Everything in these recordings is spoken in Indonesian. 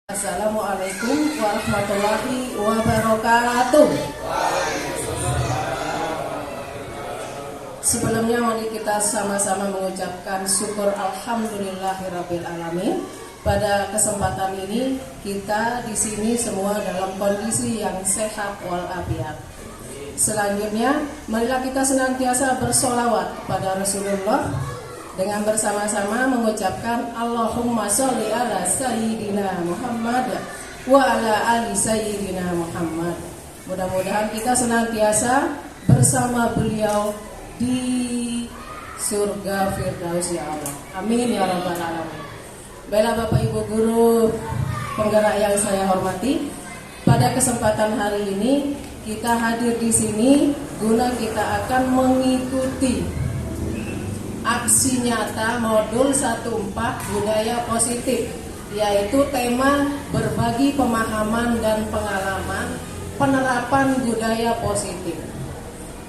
Assalamualaikum warahmatullahi wabarakatuh. Sebelumnya mari kita sama-sama mengucapkan syukur alhamdulillahirabbil alamin. Pada kesempatan ini kita di sini semua dalam kondisi yang sehat walafiat. Selanjutnya marilah kita senantiasa bersolawat kepada Rasulullah dengan bersama-sama mengucapkan Allahumma sholli ala sayyidina Muhammad wa ala ali sayyidina Muhammad. Mudah-mudahan kita senantiasa bersama beliau di surga Firdaus ya Allah. Amin ya rabbal alamin. Baiklah Bapak Ibu guru penggerak yang saya hormati, pada kesempatan hari ini kita hadir di sini guna kita akan mengikuti aksi nyata modul 14 budaya positif, yaitu tema berbagi pemahaman dan pengalaman penerapan budaya positif.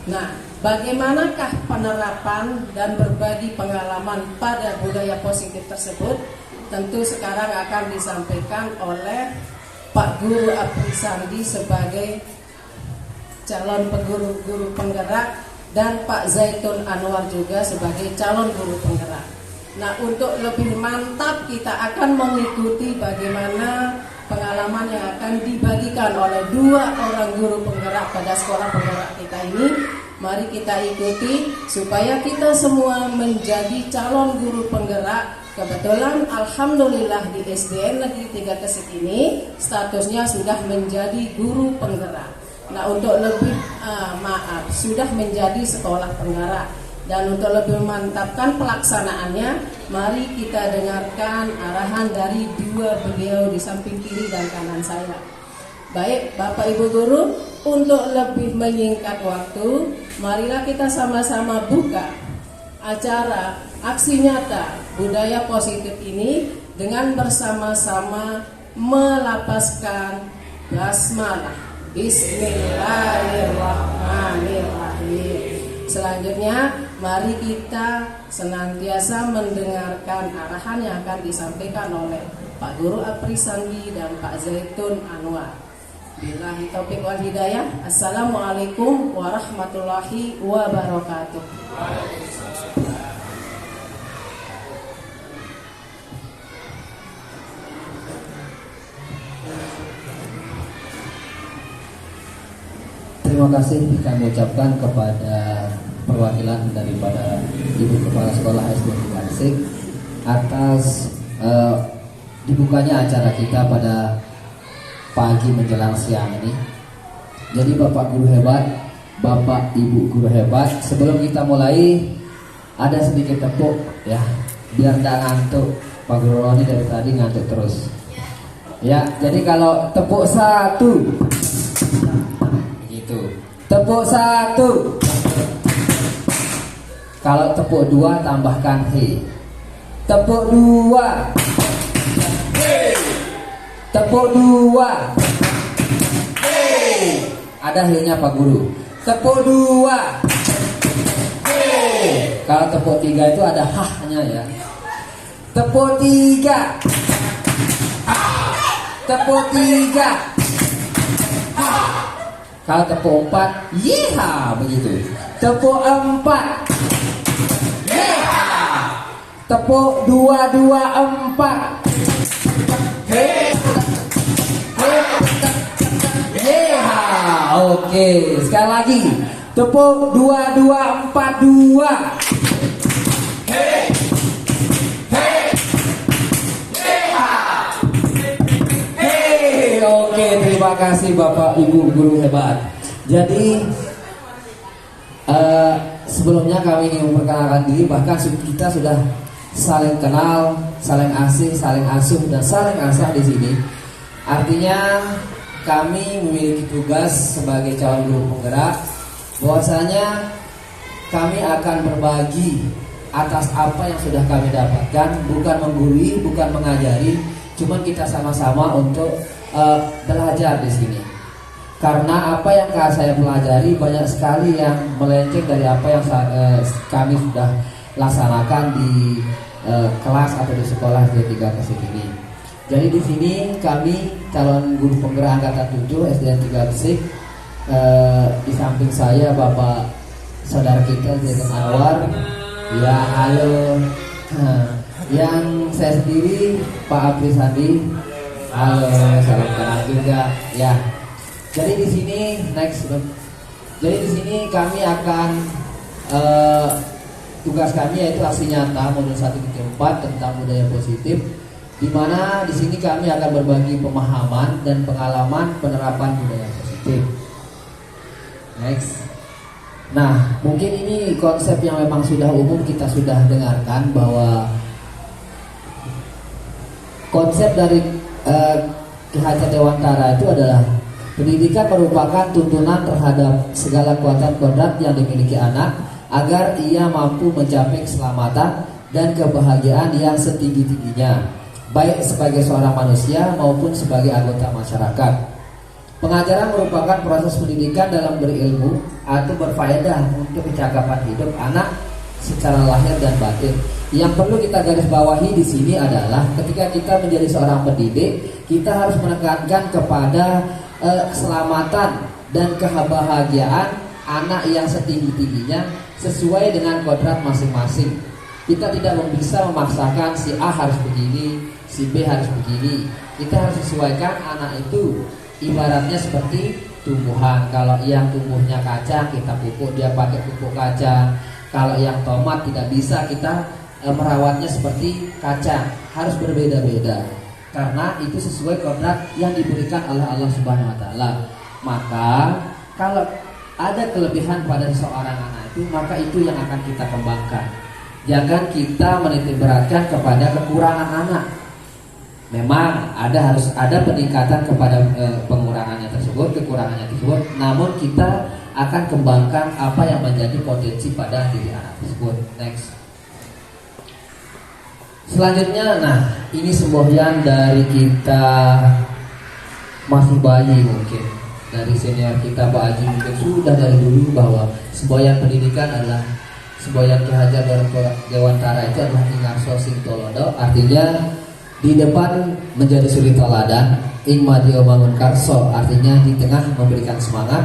Nah, bagaimanakah penerapan dan berbagi pengalaman pada budaya positif tersebut? Tentu sekarang akan disampaikan oleh Pak Guru Apri Sandi sebagai calon guru penggerak dan Pak Zaitun Anwar juga sebagai calon guru penggerak. Nah, untuk lebih mantap kita akan mengikuti bagaimana pengalaman yang akan dibagikan oleh dua orang guru penggerak pada sekolah penggerak kita ini. Mari kita ikuti supaya kita semua menjadi calon guru penggerak. Kebetulan alhamdulillah di SDN Negeri 3 Kesik ini statusnya sudah menjadi guru penggerak. Nah, untuk lebih sudah menjadi sekolah penggerak. Dan untuk lebih memantapkan pelaksanaannya, mari kita dengarkan arahan dari dua beliau di samping kiri dan kanan saya. Baik Bapak Ibu guru, untuk lebih menyingkat waktu, marilah kita sama-sama buka acara aksi nyata budaya positif ini dengan bersama-sama melapaskan basmalah. Bismillahirrahmanirrahim. Selanjutnya mari kita senantiasa mendengarkan arahan yang akan disampaikan oleh Pak Guru Apri Sandi dan Pak Zaitun Anwar. Billahi taufiq wal hidayah. Assalamualaikum warahmatullahi wabarakatuh. Terima kasih kami ucapkan kepada perwakilan daripada Ibu Kepala Sekolah SD Kesik atas dibukanya acara kita pada pagi menjelang siang ini. Jadi Bapak Guru hebat, Bapak Ibu Guru hebat, sebelum kita mulai ada sedikit tepuk ya, biar tidak ngantuk. Pak Guru Roni dari tadi ngantuk terus. Ya, jadi kalau tepuk satu, tepuk satu. Kalau tepuk dua tambahkan he. Tepuk dua. He. Tepuk dua. He. Ada he-nya Pak Guru. Tepuk dua. He. Kalau tepuk tiga itu ada hah-nya ya. Tepuk tiga. Tepuk tiga. Kalau tepuk 4, yeha, begitu. Tepuk 4, yeha. Tepuk 2, 2, 4, yeha. Oke, sekali lagi. Tepuk 2, 2, 4, 2. Oke, terima kasih Bapak Ibu Guru hebat. Jadi sebelumnya kami ingin memperkenalkan diri, bahkan kita sudah saling kenal, saling asih, saling asuh dan saling asah di sini. Artinya kami memiliki tugas sebagai calon guru penggerak, bahwasanya kami akan berbagi atas apa yang sudah kami dapatkan, bukan menggurui, bukan mengajari, cuman kita sama-sama untuk belajar di sini. Karena apa yang saya pelajari banyak sekali yang melenceng dari apa yang kami sudah laksanakan di kelas atau di sekolah D3 Kesik ini. Jadi di sini kami calon guru penggerak angkatan 7 SDN 3 Gresik, di samping saya Bapak saudara kita Zainul Anwar. Ya halo. Yang saya sendiri Pak Apri Sandi. Halo, salam kenal juga. Ya. Jadi di sini next. Jadi di sini kami akan tugas kami yaitu aksi nyata modul 1.4 tentang budaya positif, di mana di sini kami akan berbagi pemahaman dan pengalaman penerapan budaya positif. Next. Nah, mungkin ini konsep yang memang sudah umum kita sudah dengarkan, bahwa konsep dari Ki Hajar Dewantara itu adalah pendidikan merupakan tuntunan terhadap segala kekuatan kodrat yang dimiliki anak agar ia mampu mencapai keselamatan dan kebahagiaan yang setinggi-tingginya, baik sebagai seorang manusia maupun sebagai anggota masyarakat. Pengajaran merupakan proses pendidikan dalam berilmu atau berfaedah untuk kecakapan hidup anak secara lahir dan batin. Yang perlu kita garis bawahi di sini adalah ketika kita menjadi seorang pendidik, kita harus menekankan kepada keselamatan dan kebahagiaan anak yang setinggi-tingginya sesuai dengan kodrat masing-masing. Kita tidak bisa memaksakan si A harus begini, si B harus begini. Kita harus sesuaikan anak itu. Ibaratnya seperti tumbuhan. Kalau yang tumbuhnya kacang, kita pupuk dia pakai pupuk kacang. Kalau yang tomat tidak bisa kita merawatnya seperti kacang. Harus berbeda-beda. Karena itu sesuai kodrat yang diberikan oleh Allah Subhanahu wa taala. Maka kalau ada kelebihan pada seorang anak itu, maka itu yang akan kita kembangkan. Jangan kita menitik beratkan kepada kekurangan anak. Memang harus ada peningkatan kepada kekurangannya tersebut, namun kita akan kembangkan apa yang menjadi potensi pada diri anak tersebut. Next. Selanjutnya, nah ini semboyan dari kita masih bayi mungkin, dari senior kita Pak Haji mungkin sudah dari dulu bahwa semboyan pendidikan adalah semboyan Ki Hajar Dewantara itu adalah Ingarso Sing Tolodo, artinya di depan menjadi suri teladan, ing madya bangun karso, artinya di tengah memberikan semangat,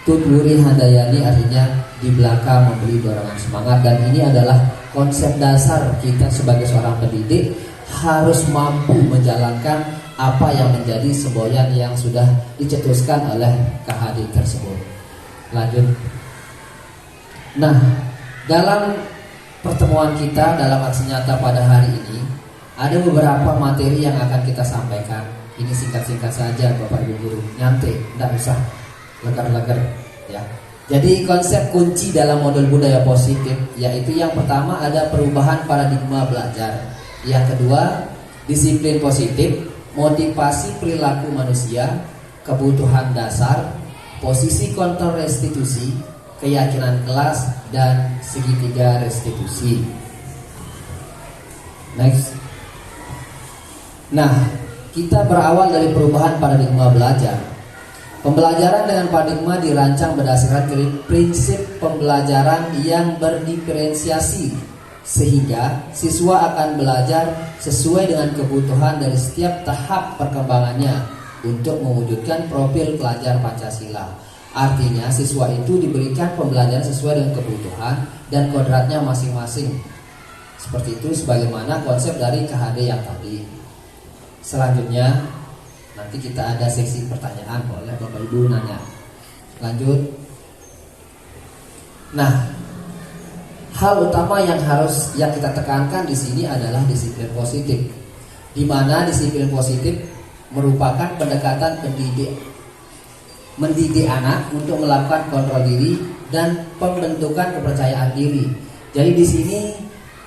tutwuri handayani, artinya di belakang memberi dorongan semangat. Dan ini adalah konsep dasar kita sebagai seorang pendidik, harus mampu menjalankan apa yang menjadi semboyan yang sudah dicetuskan oleh KHD tersebut. Lanjut. Nah, dalam pertemuan kita dalam aksi nyata pada hari ini, ada beberapa materi yang akan kita sampaikan. Ini singkat-singkat saja Bapak Ibu Guru, nyantai, tidak usah legar-legar ya. Jadi konsep kunci dalam modul budaya positif, yaitu yang pertama ada perubahan paradigma belajar. Yang kedua, disiplin positif, motivasi perilaku manusia, kebutuhan dasar, posisi kontrol restitusi, keyakinan kelas, dan segitiga restitusi. Next. Nah, kita berawal dari perubahan paradigma belajar. Pembelajaran dengan paradigma dirancang berdasarkan prinsip pembelajaran yang berdiferensiasi, sehingga siswa akan belajar sesuai dengan kebutuhan dari setiap tahap perkembangannya untuk mewujudkan profil pelajar Pancasila. Artinya siswa itu diberikan pembelajaran sesuai dengan kebutuhan dan kodratnya masing-masing. Seperti itu sebagaimana konsep dari KHD yang tadi. Selanjutnya nanti kita ada seksi pertanyaan, boleh Bapak Ibu nanya. Lanjut. Nah, hal utama yang kita tekankan di sini adalah disiplin positif, di mana disiplin positif merupakan pendekatan mendidik anak untuk melakukan kontrol diri dan pembentukan kepercayaan diri. Jadi di sini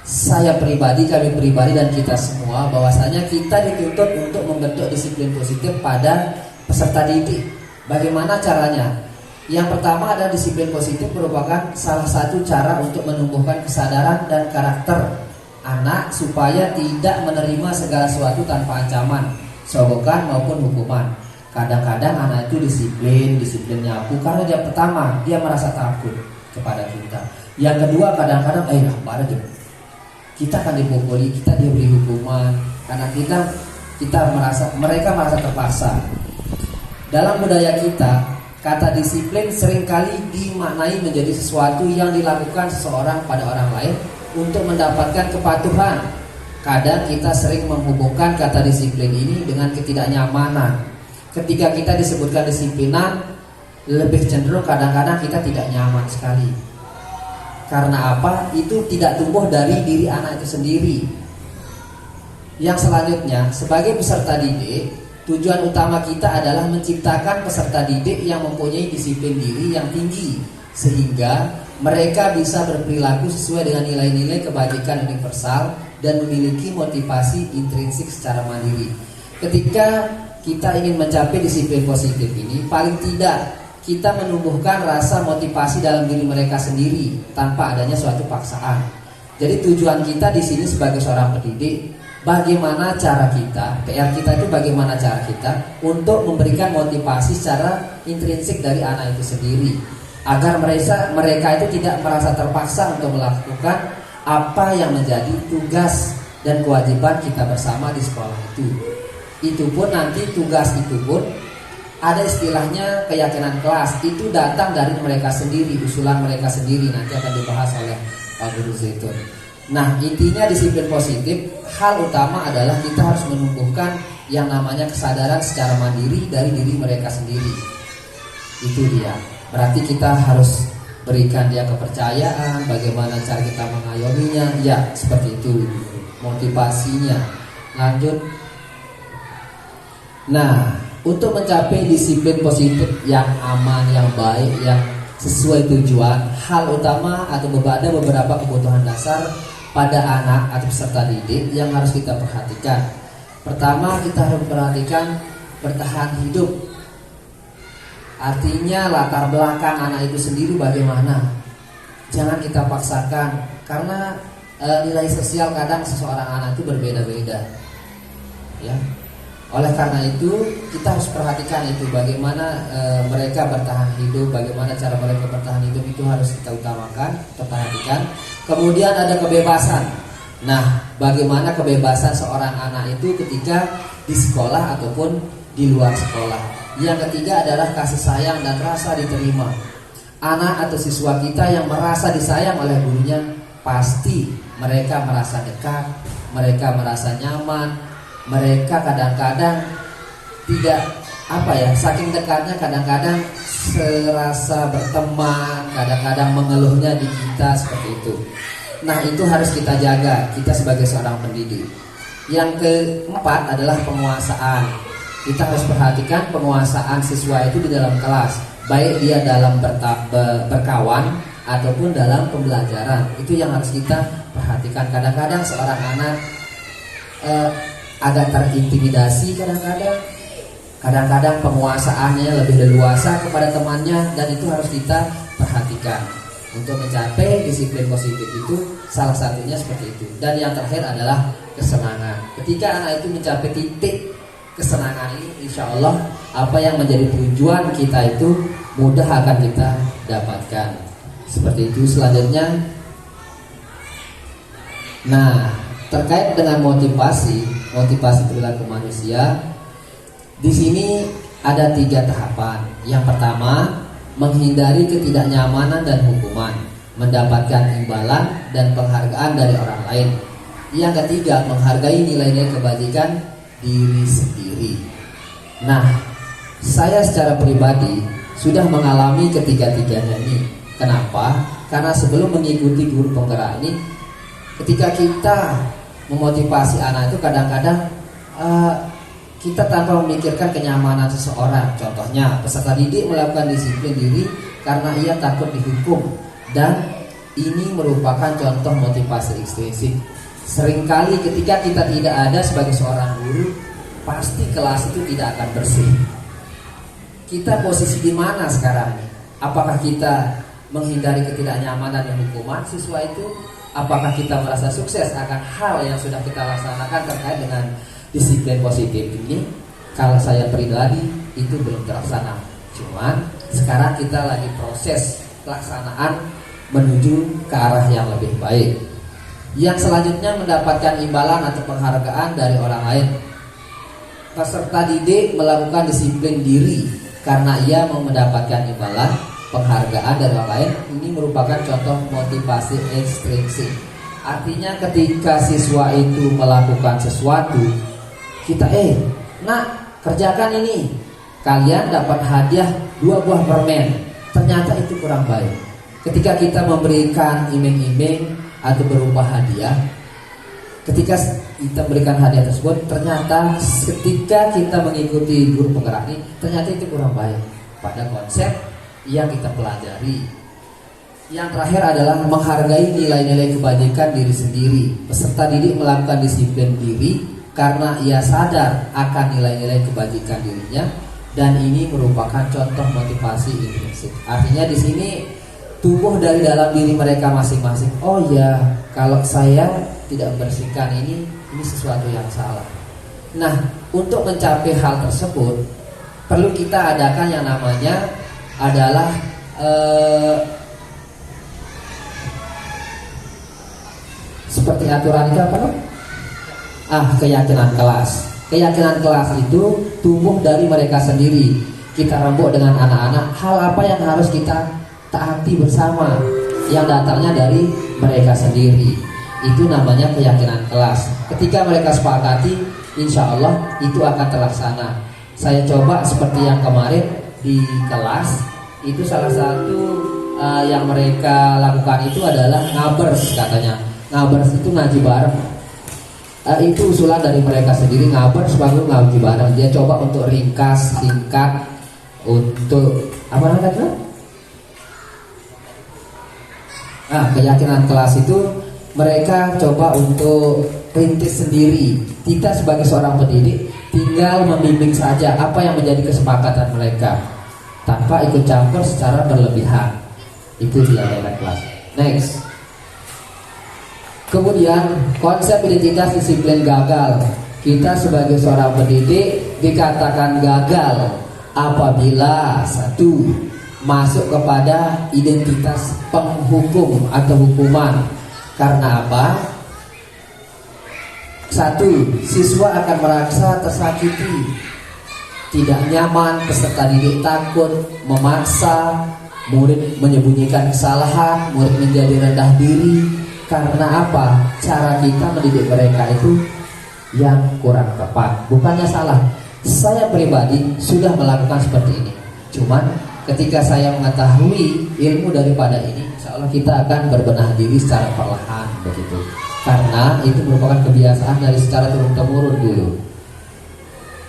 kami pribadi dan kita semua bahwasanya kita dituntut untuk membentuk disiplin positif pada peserta didik. Bagaimana caranya? Yang pertama adalah disiplin positif merupakan salah satu cara untuk menumbuhkan kesadaran dan karakter anak supaya tidak menerima segala sesuatu tanpa ancaman, sogokan maupun hukuman. Kadang-kadang anak itu disiplin nyapu karena dia pertama dia merasa takut kepada kita. Yang kedua kadang-kadang apa aja kita akan dipukuli, kita diberi hukuman karena kita mereka merasa terpaksa. Dalam budaya kita, kata disiplin seringkali dimaknai menjadi sesuatu yang dilakukan seseorang pada orang lain untuk mendapatkan kepatuhan. Kadang kita sering menghubungkan kata disiplin ini dengan ketidaknyamanan. Ketika kita disebutkan disiplinan, lebih cenderung kadang-kadang kita tidak nyaman sekali. Karena apa? Itu tidak tumbuh dari diri anak itu sendiri. Yang selanjutnya, sebagai peserta didik, tujuan utama kita adalah menciptakan peserta didik yang mempunyai disiplin diri yang tinggi, sehingga mereka bisa berperilaku sesuai dengan nilai-nilai kebajikan universal dan memiliki motivasi intrinsik secara mandiri. Ketika kita ingin mencapai disiplin positif ini, paling tidak kita menumbuhkan rasa motivasi dalam diri mereka sendiri tanpa adanya suatu paksaan. Jadi tujuan kita di sini sebagai seorang pendidik, bagaimana cara kita, PR kita itu bagaimana cara kita untuk memberikan motivasi secara intrinsik dari anak itu sendiri, agar mereka itu tidak merasa terpaksa untuk melakukan apa yang menjadi tugas dan kewajiban kita bersama di sekolah itu. Itu pun nanti tugas itu pun ada istilahnya keyakinan kelas, itu datang dari mereka sendiri, usulan mereka sendiri, nanti akan dibahas oleh Pak Guru Zaitun. Nah, intinya disiplin positif, hal utama adalah kita harus menumbuhkan yang namanya kesadaran secara mandiri dari diri mereka sendiri. Itu dia. Berarti kita harus berikan dia kepercayaan, bagaimana cara kita mengayominya, ya seperti itu motivasinya. Lanjut. Nah, untuk mencapai disiplin positif yang aman, yang baik, yang sesuai tujuan, hal utama atau ada beberapa kebutuhan dasar pada anak atau peserta didik yang harus kita perhatikan. Pertama, kita harus perhatikan bertahan hidup. Artinya latar belakang anak itu sendiri bagaimana. Jangan kita paksakan, karena nilai sosial kadang seseorang anak itu berbeda-beda. Ya. Oleh karena itu kita harus perhatikan itu bagaimana mereka bertahan hidup, bagaimana cara mereka bertahan hidup itu harus kita utamakan, kita perhatikan. Kemudian ada kebebasan. Nah, bagaimana kebebasan seorang anak itu ketika di sekolah ataupun di luar sekolah. Yang ketiga adalah kasih sayang dan rasa diterima. Anak atau siswa kita yang merasa disayang oleh gurunya, pasti mereka merasa dekat, mereka merasa nyaman. Mereka kadang-kadang tidak saking dekatnya kadang-kadang serasa berteman, kadang-kadang mengeluhnya di kita seperti itu. Nah, itu harus kita jaga, kita sebagai seorang pendidik. Yang keempat adalah penguasaan. Kita harus perhatikan penguasaan siswa itu di dalam kelas, baik dia dalam berkawan ataupun dalam pembelajaran. Itu yang harus kita perhatikan. Kadang-kadang seorang anak agak terintimidasi, kadang-kadang penguasaannya lebih leluasa kepada temannya, dan itu harus kita perhatikan. Untuk mencapai disiplin positif itu salah satunya seperti itu. Dan yang terakhir adalah kesenangan. Ketika anak itu mencapai titik kesenangan ini, insya Allah apa yang menjadi tujuan kita itu mudah akan kita dapatkan. Seperti itu. Selanjutnya, nah, terkait dengan motivasi perilaku manusia, di sini ada 3 tahapan. Yang pertama, menghindari ketidaknyamanan dan hukuman, mendapatkan imbalan dan penghargaan dari orang lain. Yang ketiga, menghargai nilai-nilai kebajikan diri sendiri. Nah, saya secara pribadi sudah mengalami ketiga-tiganya ini. Kenapa? Karena sebelum mengikuti guru penggerak ini, ketika kita memotivasi anak itu kadang-kadang kita tanpa memikirkan kenyamanan seseorang. Contohnya, peserta didik melakukan disiplin diri karena ia takut dihukum, dan ini merupakan contoh motivasi ekstrinsik. Seringkali ketika kita tidak ada sebagai seorang guru, pasti kelas itu tidak akan bersih. Kita posisi di mana sekarang? Apakah kita menghindari ketidaknyamanan dan hukuman siswa itu? Apakah kita merasa sukses akan hal yang sudah kita laksanakan terkait dengan disiplin positif ini? Kalau saya pribadi itu belum terlaksana. Cuman sekarang kita lagi proses pelaksanaan menuju ke arah yang lebih baik. Yang selanjutnya, mendapatkan imbalan atau penghargaan dari orang lain. peserta didik melakukan disiplin diri karena ia mau mendapatkan imbalan penghargaan dari orang lain. Ini merupakan contoh motivasi ekstrinsik. Artinya ketika siswa itu melakukan sesuatu, kita nak kerjakan ini, kalian dapat hadiah 2 buah permen. Ternyata itu kurang baik. Ketika kita memberikan iming-iming atau berupa hadiah, ketika kita berikan hadiah tersebut, ternyata ketika kita mengikuti guru penggerak ini, ternyata itu kurang baik pada konsep yang kita pelajari. Yang terakhir adalah menghargai nilai-nilai kebajikan diri sendiri. Peserta didik melakukan disiplin diri karena ia sadar akan nilai-nilai kebajikan dirinya, dan ini merupakan contoh motivasi intrinsik. Artinya di sini tumbuh dari dalam diri mereka masing-masing. Oh ya, kalau saya tidak membersihkan ini sesuatu yang salah. Nah, untuk mencapai hal tersebut perlu kita adakan yang namanya adalah seperti aturan itu apa loh? Keyakinan kelas. Keyakinan kelas itu tumbuh dari mereka sendiri. Kita rembuk dengan anak-anak hal apa yang harus kita taati bersama, yang datangnya dari mereka sendiri. Itu namanya keyakinan kelas. Ketika mereka sepakati, insya Allah itu akan terlaksana. Saya coba seperti yang kemarin di kelas, itu salah satu yang mereka lakukan itu adalah ngabers katanya. Ngabers itu ngaji bareng. Itu usulan dari mereka sendiri, ngabers baru ngaji bareng. Dia coba untuk ringkas, singkat, untuk apa namanya? Keyakinan kelas itu mereka coba untuk rintis sendiri. Kita sebagai seorang pendidik tinggal membimbing saja apa yang menjadi kesepakatan mereka tanpa ikut campur secara berlebihan. Itu dia keyakinan kelas. Next. Kemudian konsep identitas disiplin gagal. Kita sebagai seorang pendidik dikatakan gagal apabila satu, masuk kepada identitas penghukum atau hukuman. Karena apa? Satu, siswa akan merasa tersakiti, tidak nyaman, peserta didik takut, memaksa, murid menyembunyikan kesalahan, murid menjadi rendah diri. Karena apa? Cara kita mendidik mereka itu yang kurang tepat. Bukannya salah, saya pribadi sudah melakukan seperti ini. Cuman ketika saya mengetahui ilmu daripada ini, insya Allah kita akan berbenah diri secara perlahan begitu. Karena itu merupakan kebiasaan dari secara turun-temurun dulu.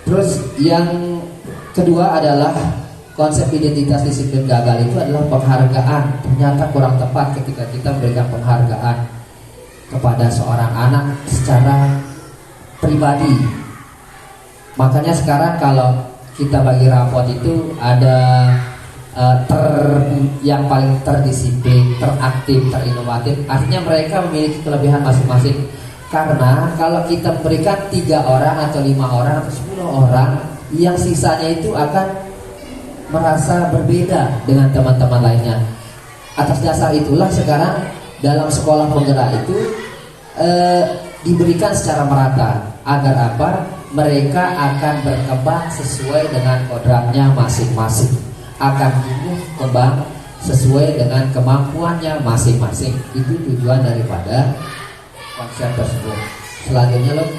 Terus yang kedua adalah konsep identitas disiplin gagal itu adalah penghargaan. Ternyata kurang tepat ketika kita memberikan penghargaan kepada seorang anak secara pribadi. Makanya sekarang kalau kita bagi rapot itu ada yang paling terdisiplin, teraktif, terinovatif. Artinya mereka memiliki kelebihan masing-masing. Karena kalau kita memberikan 3 orang atau 5 orang atau 10 orang, yang sisanya itu akan merasa berbeda dengan teman-teman lainnya. Atas dasar itulah sekarang dalam sekolah penggerak itu diberikan secara merata. Agar apa? Mereka akan berkembang sesuai dengan kodratnya masing-masing, akan tumbuh kembang sesuai dengan kemampuannya masing-masing. Itu tujuan daripada konsep tersebut. Selanjutnya loh.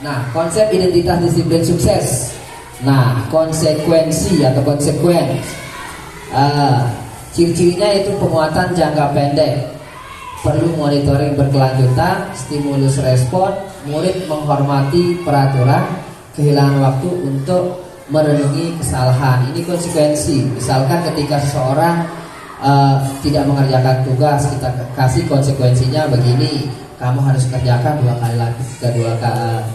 Nah, konsep identitas disiplin sukses. Nah, konsekuensi atau konsekuen. Ciri-cirinya itu penguatan jangka pendek, perlu monitoring berkelanjutan, stimulus respon, murid menghormati peraturan, kehilangan waktu untuk merenungi kesalahan. Ini konsekuensi. Misalkan ketika seseorang tidak mengerjakan tugas, kita kasih konsekuensinya begini, kamu harus kerjakan 2 kali lagi, 2 kali.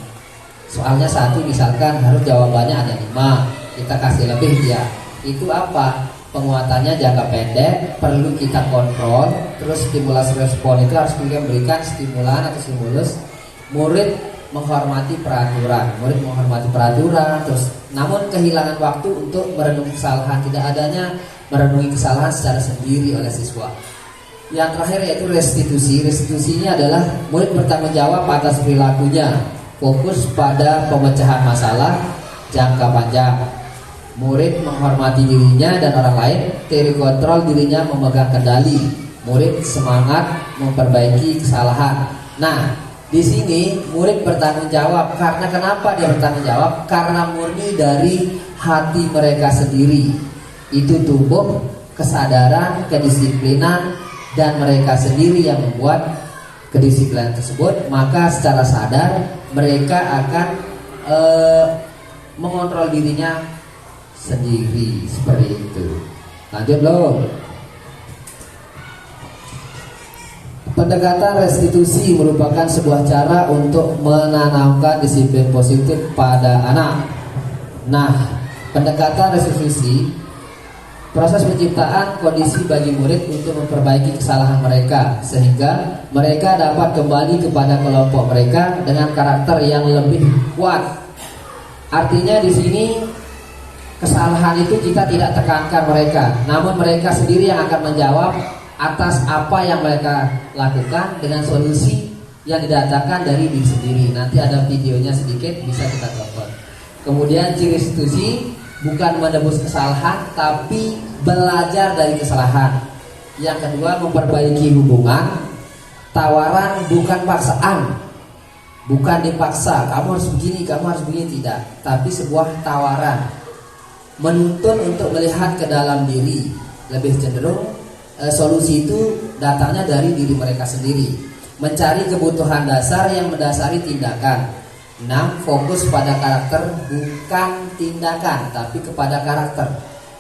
Soalnya 1 misalkan harus jawabannya ada 5, kita kasih lebih dia. Itu apa? Penguatannya jangka pendek, perlu kita kontrol. Terus stimulus respon itu harus kita berikan stimulan atau stimulus. Murid menghormati peraturan, terus namun kehilangan waktu untuk merenungi kesalahan, tidak adanya merenungi kesalahan secara sendiri oleh siswa. Yang terakhir yaitu restitusi. Restitusinya adalah murid bertanggung jawab atas perilakunya. fokus pada pemecahan masalah jangka panjang. Murid menghormati dirinya dan orang lain, teori kontrol dirinya memegang kendali. Murid semangat memperbaiki kesalahan. Nah, di sini murid bertanggung jawab. Karena kenapa dia bertanggung jawab? Karena murni dari hati mereka sendiri. Itu tumbuh kesadaran, kedisiplinan, dan mereka sendiri yang membuat kedisiplinan tersebut. Maka secara sadar mereka akan mengontrol dirinya sendiri, seperti itu. Lanjut loh. Pendekatan restitusi merupakan sebuah cara untuk menanamkan disiplin positif pada anak. Nah, pendekatan restitusi proses penciptaan kondisi bagi murid untuk memperbaiki kesalahan mereka sehingga mereka dapat kembali kepada kelompok mereka dengan karakter yang lebih kuat. Artinya di sini kesalahan itu kita tidak tekankan mereka, namun mereka sendiri yang akan menjawab atas apa yang mereka lakukan dengan solusi yang didatangkan dari diri sendiri. Nanti ada videonya sedikit, bisa kita tonton. Kemudian ciri restitusi bukan menebus kesalahan, tapi belajar dari kesalahan. Yang kedua, memperbaiki hubungan. Tawaran bukan paksaan, bukan dipaksa, kamu harus begini, kamu harus begini, tidak. Tapi sebuah tawaran, menuntun untuk melihat ke dalam diri. Lebih cenderung solusi itu datangnya dari diri mereka sendiri. Mencari kebutuhan dasar yang mendasari tindakan. 6. Fokus pada karakter, bukan tindakan, tapi kepada karakter.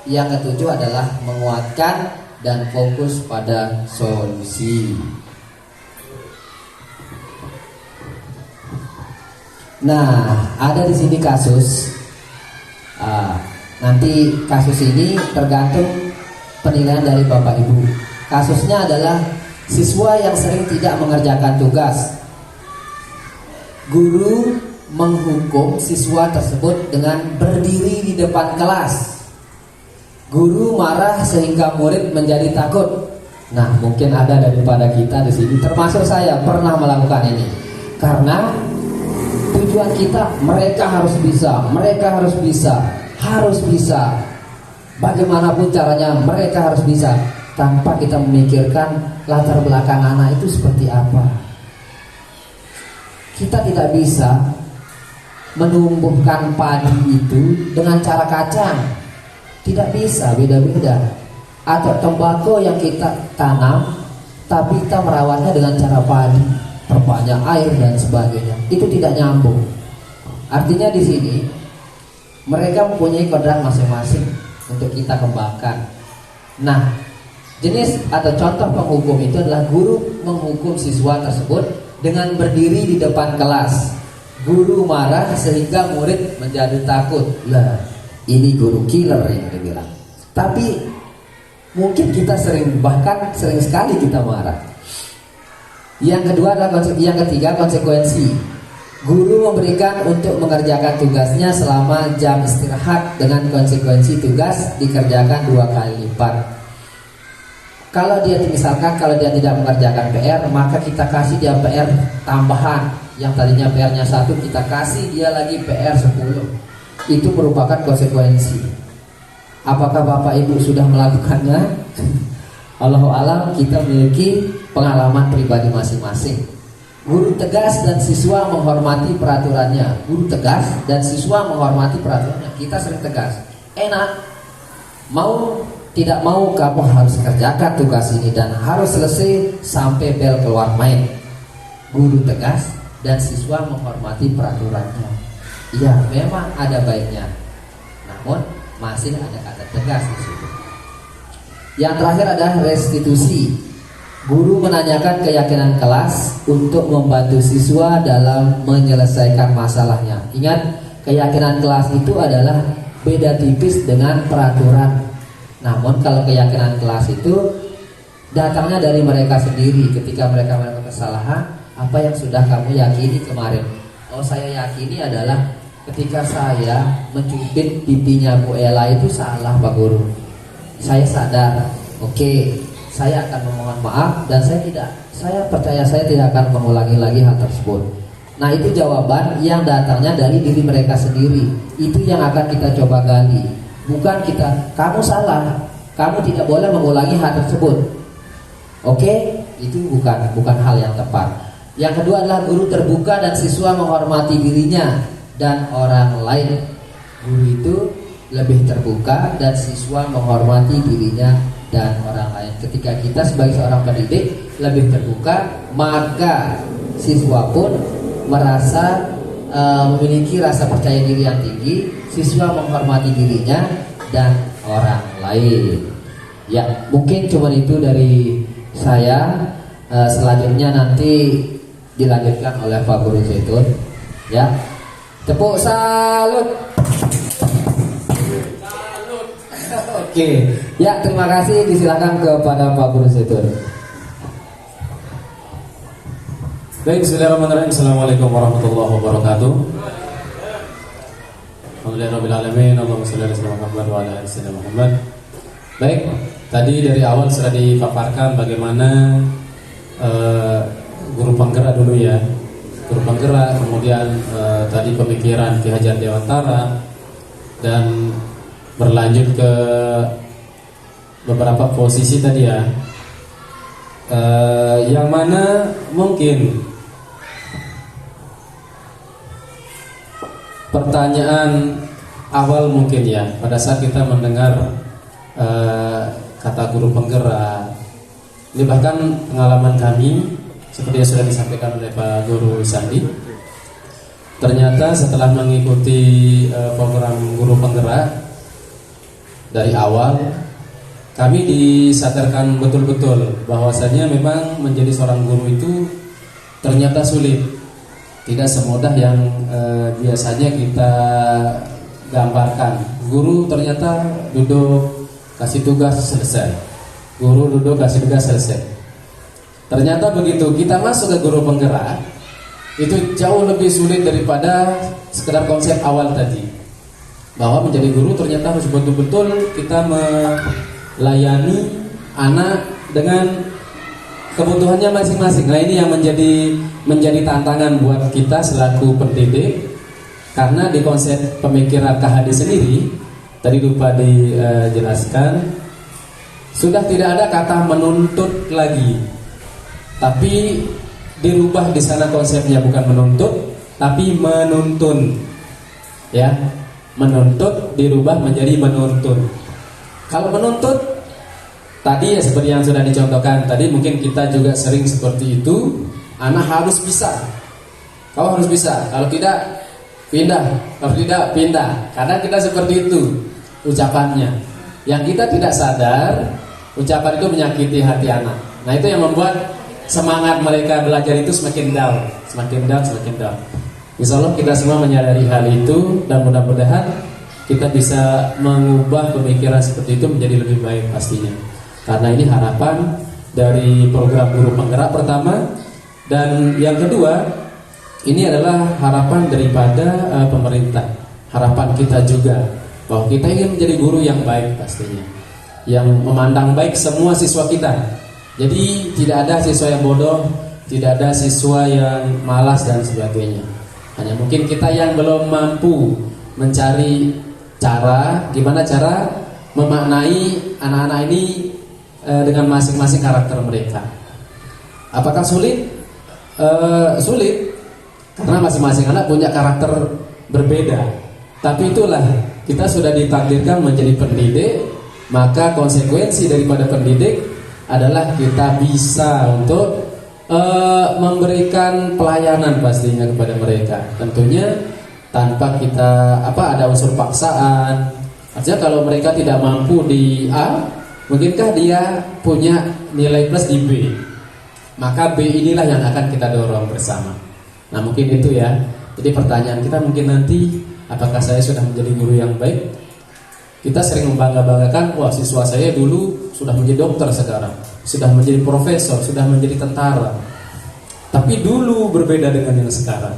Yang ketujuh adalah menguatkan dan fokus pada solusi. Nah, ada di sini kasus. Nanti kasus ini tergantung penilaian dari Bapak Ibu. Kasusnya adalah siswa yang sering tidak mengerjakan tugas. Guru menghukum siswa tersebut dengan berdiri di depan kelas. Guru marah sehingga murid menjadi takut. Nah, mungkin ada daripada kita di sini, termasuk saya, pernah melakukan ini. Karena tujuan kita, mereka harus bisa, mereka harus bisa, harus bisa. Bagaimanapun caranya mereka harus bisa, tanpa kita memikirkan latar belakang anak itu seperti apa. Kita tidak bisa menumbuhkan padi itu dengan cara kacang. Tidak bisa, beda-beda. Atau tembakau yang kita tanam, tapi kita merawatnya dengan cara padi, perbanyak air dan sebagainya. Itu tidak nyambung. Artinya di sini mereka mempunyai kodrat masing-masing untuk kita kembangkan. Nah, jenis atau contoh penghukum itu adalah guru menghukum siswa tersebut dengan berdiri di depan kelas. Guru marah sehingga murid menjadi takut. Lah, ini guru killer yang dibilang. Tapi mungkin kita bahkan sering sekali kita marah. Yang kedua adalah yang ketiga, konsekuensi. Guru memberikan untuk mengerjakan tugasnya selama jam istirahat dengan konsekuensi tugas dikerjakan 2 kali lipat. Kalau dia misalkan kalau dia tidak mengerjakan PR, maka kita kasih dia PR tambahan. Yang tadinya PR-nya 1, kita kasih dia lagi PR 10. Itu merupakan konsekuensi. Apakah Bapak Ibu sudah melakukannya? Allahu a'lam, kita memiliki pengalaman pribadi masing-masing. Guru tegas dan siswa menghormati peraturannya. Guru tegas dan siswa menghormati peraturannya. Kita sering tegas. Enak. Mau tidak mau kamu harus kerjakan tugas ini dan harus selesai sampai bel keluar main. Guru tegas dan siswa menghormati peraturannya. Ya, memang ada baiknya. Namun masih ada kata tegas di situ. Yang terakhir adalah restitusi. Guru menanyakan keyakinan kelas untuk membantu siswa dalam menyelesaikan masalahnya. Ingat, keyakinan kelas itu adalah beda tipis dengan peraturan. Namun kalau keyakinan kelas itu datangnya dari mereka sendiri. Ketika mereka melakukan kesalahan, apa yang sudah kamu yakini kemarin? Oh, saya yakini adalah ketika saya mencubit pipinya Bu Ella itu salah, Pak Guru. Saya sadar. Oke, saya akan memohon maaf dan saya percaya saya tidak akan mengulangi lagi hal tersebut. Nah, itu jawaban yang datangnya dari diri mereka sendiri. Itu yang akan kita coba gali. Bukan kita, kamu salah, kamu tidak boleh mengulangi hal tersebut. Oke, itu bukan hal yang tepat. Yang kedua adalah guru terbuka dan siswa menghormati dirinya dan orang lain. Guru itu lebih terbuka dan siswa menghormati dirinya dan orang lain. Ketika kita sebagai seorang pendidik lebih terbuka, maka siswa pun merasa memiliki rasa percaya diri yang tinggi. Siswa menghormati dirinya dan orang lain. Ya, mungkin cuma itu dari saya. Selanjutnya nanti dilanjutkan oleh Pak Guru Zaitun. Ya, tepuk salut. Oke, ya terima kasih. Disilakan kepada Pak Guru Zaitun. Baik, bismillahirrahmanirrahim. Assalamualaikum warahmatullahi wabarakatuh. Alhamdulillahirrahmanirrahim. Allahumma sholli ala sayyidina Muhammad wa ala ali sayyidina Muhammad. Baik, tadi dari awal sudah dipaparkan bagaimana guru penggerak dulu ya. Guru penggerak, kemudian tadi pemikiran Ki Hajar Dewantara, dan berlanjut ke beberapa posisi tadi ya. Yang mana mungkin pertanyaan awal mungkin ya pada saat kita mendengar kata guru penggerak. Ini bahkan pengalaman kami seperti yang sudah disampaikan oleh Pak Guru Sandi. Ternyata setelah mengikuti program guru penggerak dari awal, kami disadarkan betul-betul bahwasanya memang menjadi seorang guru itu ternyata sulit. Tidak semudah yang biasanya kita gambarkan. Guru ternyata duduk kasih tugas selesai. Guru duduk kasih tugas selesai. Ternyata begitu kita masuk ke guru penggerak, itu jauh lebih sulit daripada sekedar konsep awal tadi. Bahwa menjadi guru ternyata harus betul-betul kita melayani anak dengan kebutuhannya masing-masing. Nah, ini yang menjadi tantangan buat kita selaku pendidik. Karena di konsep pemikiran KHD sendiri tadi lupa dijelaskan, sudah tidak ada kata menuntut lagi, tapi dirubah di sana konsepnya, bukan menuntut tapi menuntun. Ya, menuntut dirubah menjadi menuntun. Kalau menuntut tadi ya seperti yang sudah dicontohkan tadi, mungkin kita juga sering seperti itu. Anak harus bisa, kau harus bisa, kalau tidak pindah, kalau tidak pindah. Karena kita seperti itu ucapannya. Yang kita tidak sadar, ucapan itu menyakiti hati anak. Nah, itu yang membuat semangat mereka belajar itu semakin down. Insya Allah kita semua menyadari hal itu, dan mudah-mudahan kita bisa mengubah pemikiran seperti itu menjadi lebih baik pastinya. Karena ini harapan dari program guru penggerak pertama. Dan yang kedua, ini adalah harapan daripada pemerintah. Harapan kita juga bahwa kita ingin menjadi guru yang baik pastinya, yang memandang baik semua siswa kita. Jadi tidak ada siswa yang bodoh, tidak ada siswa yang malas dan sebagainya. Hanya mungkin kita yang belum mampu mencari cara, gimana cara memaknai anak-anak ini dengan masing-masing karakter mereka. Apakah sulit? Sulit, karena masing-masing anak punya karakter berbeda. Tapi itulah, kita sudah ditakdirkan menjadi pendidik, maka konsekuensi daripada pendidik adalah kita bisa untuk memberikan pelayanan pastinya kepada mereka. Tentunya tanpa kita ada unsur paksaan. Artinya kalau mereka tidak mampu di A, mungkinkah dia punya nilai plus di B? Maka B inilah yang akan kita dorong bersama. Nah, mungkin itu ya. Jadi pertanyaan kita mungkin nanti, apakah saya sudah menjadi guru yang baik? Kita sering membangga-banggakan, wah siswa saya dulu sudah menjadi dokter, sekarang sudah menjadi profesor, sudah menjadi tentara. Tapi dulu berbeda dengan yang sekarang.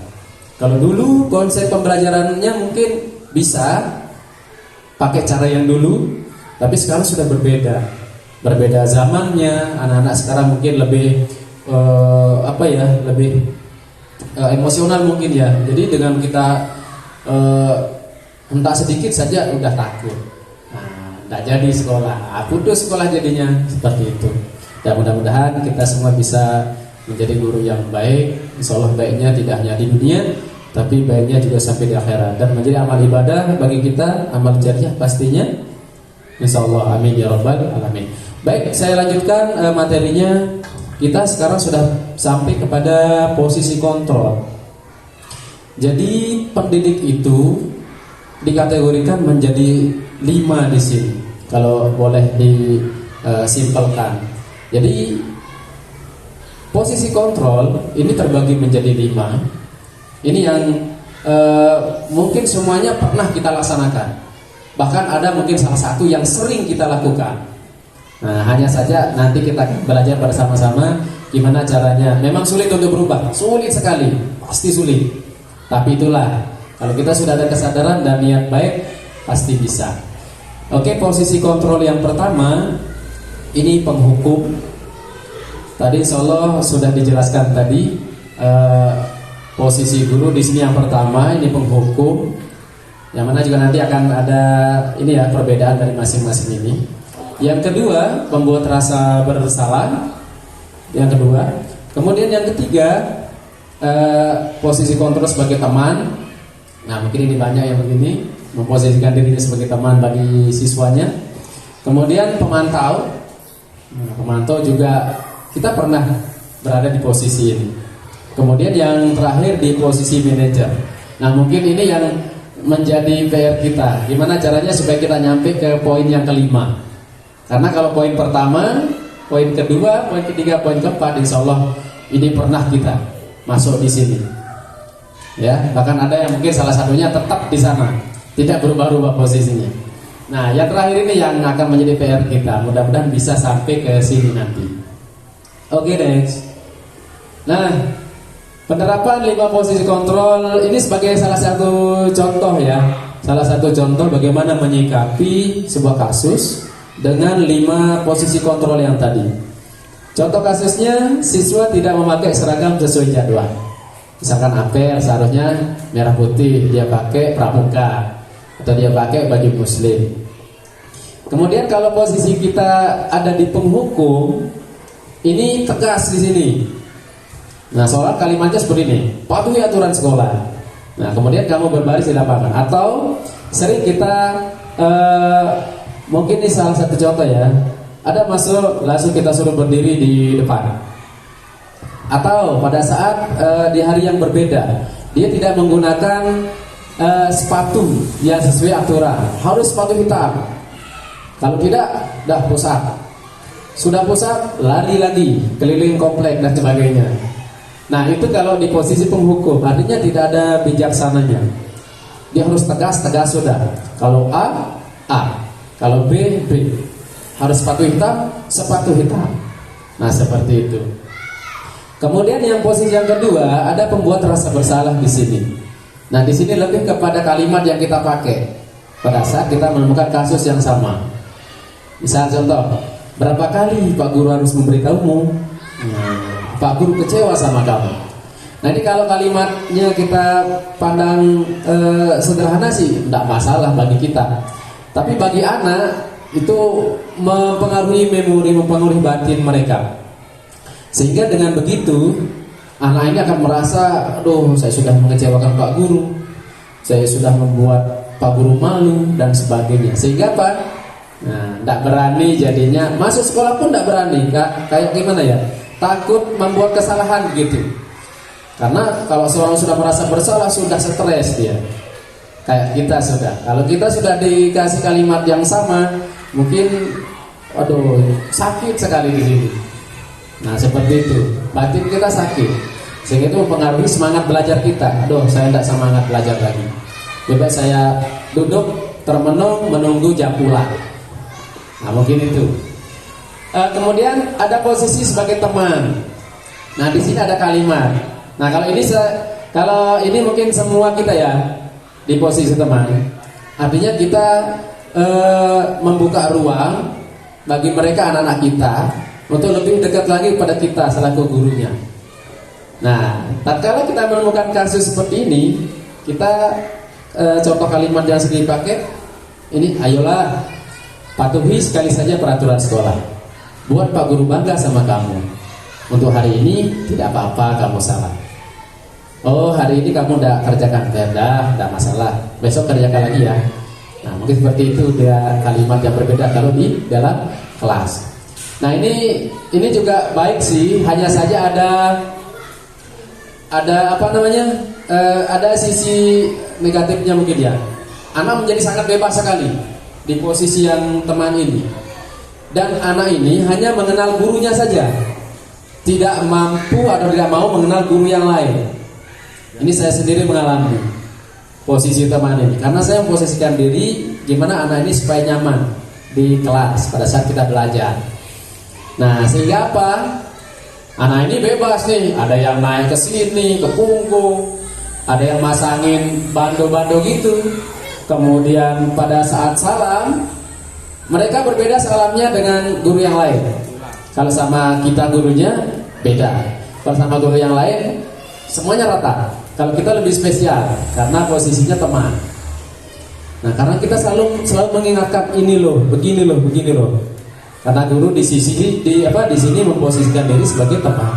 Kalau dulu konsep pembelajarannya mungkin bisa pakai cara yang dulu, tapi sekarang sudah berbeda. Berbeda zamannya, anak-anak sekarang mungkin lebih lebih emosional mungkin ya. Jadi dengan kita hentak sedikit saja udah takut. Nah, tidak jadi sekolah, putus sekolah jadinya seperti itu. Dan mudah-mudahan kita semua bisa menjadi guru yang baik. Insya Allah baiknya tidak hanya di dunia, tapi baiknya juga sampai di akhirat, dan menjadi amal ibadah bagi kita, amal jariah pastinya. Insya Allah, amin ya rabbal alamin. Baik, saya lanjutkan materinya. Kita sekarang sudah sampai kepada posisi kontrol. Jadi pendidik itu dikategorikan menjadi 5 di sini, kalau boleh disimpelkan. Jadi posisi kontrol ini terbagi menjadi 5. Ini yang mungkin semuanya pernah kita laksanakan. Bahkan ada mungkin salah satu yang sering kita lakukan. Nah, hanya saja nanti kita belajar bersama-sama gimana caranya. Memang sulit untuk berubah, sulit sekali, pasti sulit. Tapi itulah, kalau kita sudah ada kesadaran dan niat baik, pasti bisa. Oke, posisi kontrol yang pertama ini penghukum. Tadi insya Allah sudah dijelaskan tadi posisi guru di sini yang pertama ini penghukum. Yang mana juga nanti akan ada ini ya perbedaan dari masing-masing ini. Yang kedua, pembuat rasa bersalah. Yang kedua, kemudian yang ketiga, posisi kontrol sebagai teman. Nah, mungkin ini banyak yang begini, memposisikan dirinya sebagai teman bagi siswanya. Kemudian pemantau. Nah, pemantau juga kita pernah berada di posisi ini. Kemudian yang terakhir di posisi manajer. Nah, mungkin ini yang menjadi PR kita. Gimana caranya supaya kita nyampe ke poin yang kelima? Karena kalau poin pertama, poin kedua, poin ketiga, poin keempat, insya Allah ini pernah kita masuk di sini. Ya, bahkan ada yang mungkin salah satunya tetap di sana, tidak berubah-ubah posisinya. Nah, yang terakhir ini yang akan menjadi PR kita. Mudah-mudahan bisa sampai ke sini nanti. Oke, next. Nah, penerapan 5 posisi kontrol ini sebagai salah satu contoh ya. Salah satu contoh bagaimana menyikapi sebuah kasus dengan 5 posisi kontrol yang tadi. Contoh kasusnya, siswa tidak memakai seragam sesuai jadwal. Misalkan APR seharusnya merah putih, dia pakai pramuka atau dia pakai baju muslim. Kemudian kalau posisi kita ada di penghukum, ini tegas di sini. Nah, soal kalimatnya seperti ini, patuhi aturan sekolah. Nah, kemudian kamu berbaris di lapangan. Atau sering kita mungkin ini salah satu contoh ya, ada masuk langsung kita suruh berdiri di depan. Atau pada saat di hari yang berbeda, dia tidak menggunakan sepatu yang sesuai aturan, harus sepatu hitam. Kalau tidak, dah pusat. Sudah pusat, lari lagi keliling komplek dan sebagainya. Nah, itu kalau di posisi penghukum, artinya tidak ada bijaksananya. Dia harus tegas sudah. Kalau A, kalau B, B. Harus sepatu hitam, sepatu hitam. Nah, seperti itu. Kemudian yang posisi yang kedua, ada pembuat rasa bersalah di sini. Nah, di sini lebih kepada kalimat yang kita pakai pada saat kita menemukan kasus yang sama. Misal contoh, berapa kali Pak Guru harus memberitahumu? Pak Guru kecewa sama kamu. Nah, ini kalau kalimatnya kita pandang sederhana sih, tidak masalah bagi kita. Tapi bagi anak itu mempengaruhi memori, mempengaruhi batin mereka. Sehingga dengan begitu anak ini akan merasa, aduh, saya sudah mengecewakan Pak Guru, saya sudah membuat Pak Guru malu dan sebagainya. Sehingga apa? Nah, tidak berani jadinya, masuk sekolah pun tidak berani. Kayak gimana ya? Takut membuat kesalahan gitu. Karena kalau seorang sudah merasa bersalah, sudah stres dia. Kayak kita sudah. Kalau kita sudah dikasih kalimat yang sama, mungkin aduh, sakit sekali di sini. Nah, seperti itu. Batin kita sakit. Sehingga itu mempengaruhi semangat belajar kita. Aduh, saya tidak semangat belajar lagi. Coba saya duduk termenung menunggu jam pulang. Nah, mungkin itu. Kemudian ada posisi sebagai teman. Nah, di sini ada kalimat. Nah, kalau ini mungkin semua kita ya di posisi teman. Artinya kita membuka ruang bagi mereka anak-anak kita untuk lebih dekat lagi pada kita selaku gurunya. Nah, tatkala kita menemukan kasus seperti ini, kita contoh kalimat yang sering dipakai ini, ayolah patuhi sekali saja peraturan sekolah. Buat Pak Guru bangga sama kamu. Untuk hari ini tidak apa-apa kamu salah. Oh, hari ini kamu udah kerjakan perda, tidak masalah. Besok kerjakan lagi ya. Nah, mungkin seperti itu dia kalimat yang berbeda kalau di dalam kelas. Nah, ini juga baik sih, hanya saja ada apa namanya? Ada sisi negatifnya mungkin ya. Anak menjadi sangat bebas sekali di posisi yang teman ini. Dan anak ini hanya mengenal gurunya saja. Tidak mampu atau tidak mau mengenal guru yang lain. Ini saya sendiri mengalami posisi teman ini. Karena saya memposisikan diri gimana anak ini supaya nyaman di kelas pada saat kita belajar. Nah, sehingga apa? Anak ini bebas nih, ada yang naik ke sini, ke punggung, ada yang masangin bando-bando gitu. Kemudian pada saat salam, mereka berbeda salamnya dengan guru yang lain. Kalau sama kita gurunya beda. Kalau sama guru yang lain semuanya rata. Kalau kita lebih spesial karena posisinya teman. Nah, karena kita selalu mengingatkan ini loh, begini loh, begini loh. Karena guru di sini memposisikan diri sebagai teman.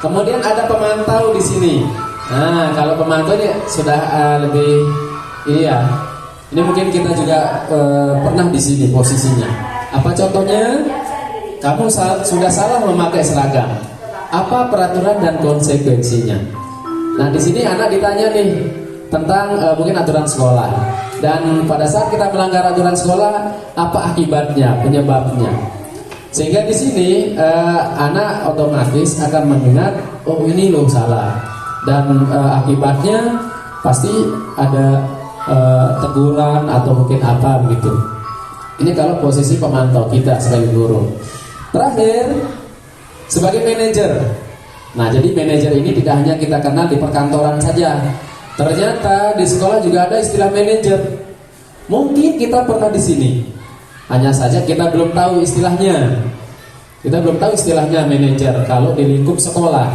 Kemudian ada pemantau di sini. Nah, kalau pemantau ini sudah lebih ini ya. Ini mungkin kita juga pernah di sini posisinya. Apa contohnya? Kamu sudah salah memakai seragam. Apa peraturan dan konsekuensinya? Nah, di sini anak ditanya nih tentang mungkin aturan sekolah. Dan pada saat kita melanggar aturan sekolah, apa akibatnya, penyebabnya? Sehingga di sini anak otomatis akan mengingat, oh ini loh salah. Dan akibatnya pasti ada teguran atau mungkin apa begitu. Ini kalau posisi pemantau kita sebagai guru. Terakhir, sebagai manajer. Nah, jadi manajer ini tidak hanya kita kenal di perkantoran saja. Ternyata di sekolah juga ada istilah manajer. Mungkin kita pernah di sini, hanya saja kita belum tahu istilahnya. Kita belum tahu istilahnya manajer kalau di lingkup sekolah.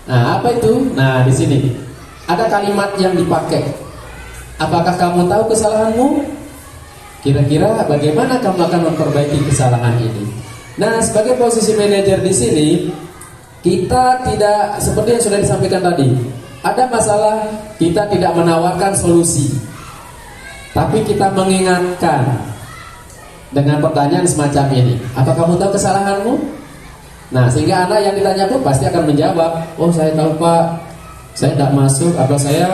Nah, apa itu? Nah, di sini ada kalimat yang dipakai. Apakah kamu tahu kesalahanmu? Kira-kira bagaimana kamu akan memperbaiki kesalahan ini? Nah, sebagai posisi manajer di sini, kita tidak seperti yang sudah disampaikan tadi. Ada masalah, kita tidak menawarkan solusi, tapi kita mengingatkan dengan pertanyaan semacam ini. Apa kamu tahu kesalahanmu? Nah, sehingga anak yang ditanya pun pasti akan menjawab, oh saya tahu Pak, saya tidak masuk atau saya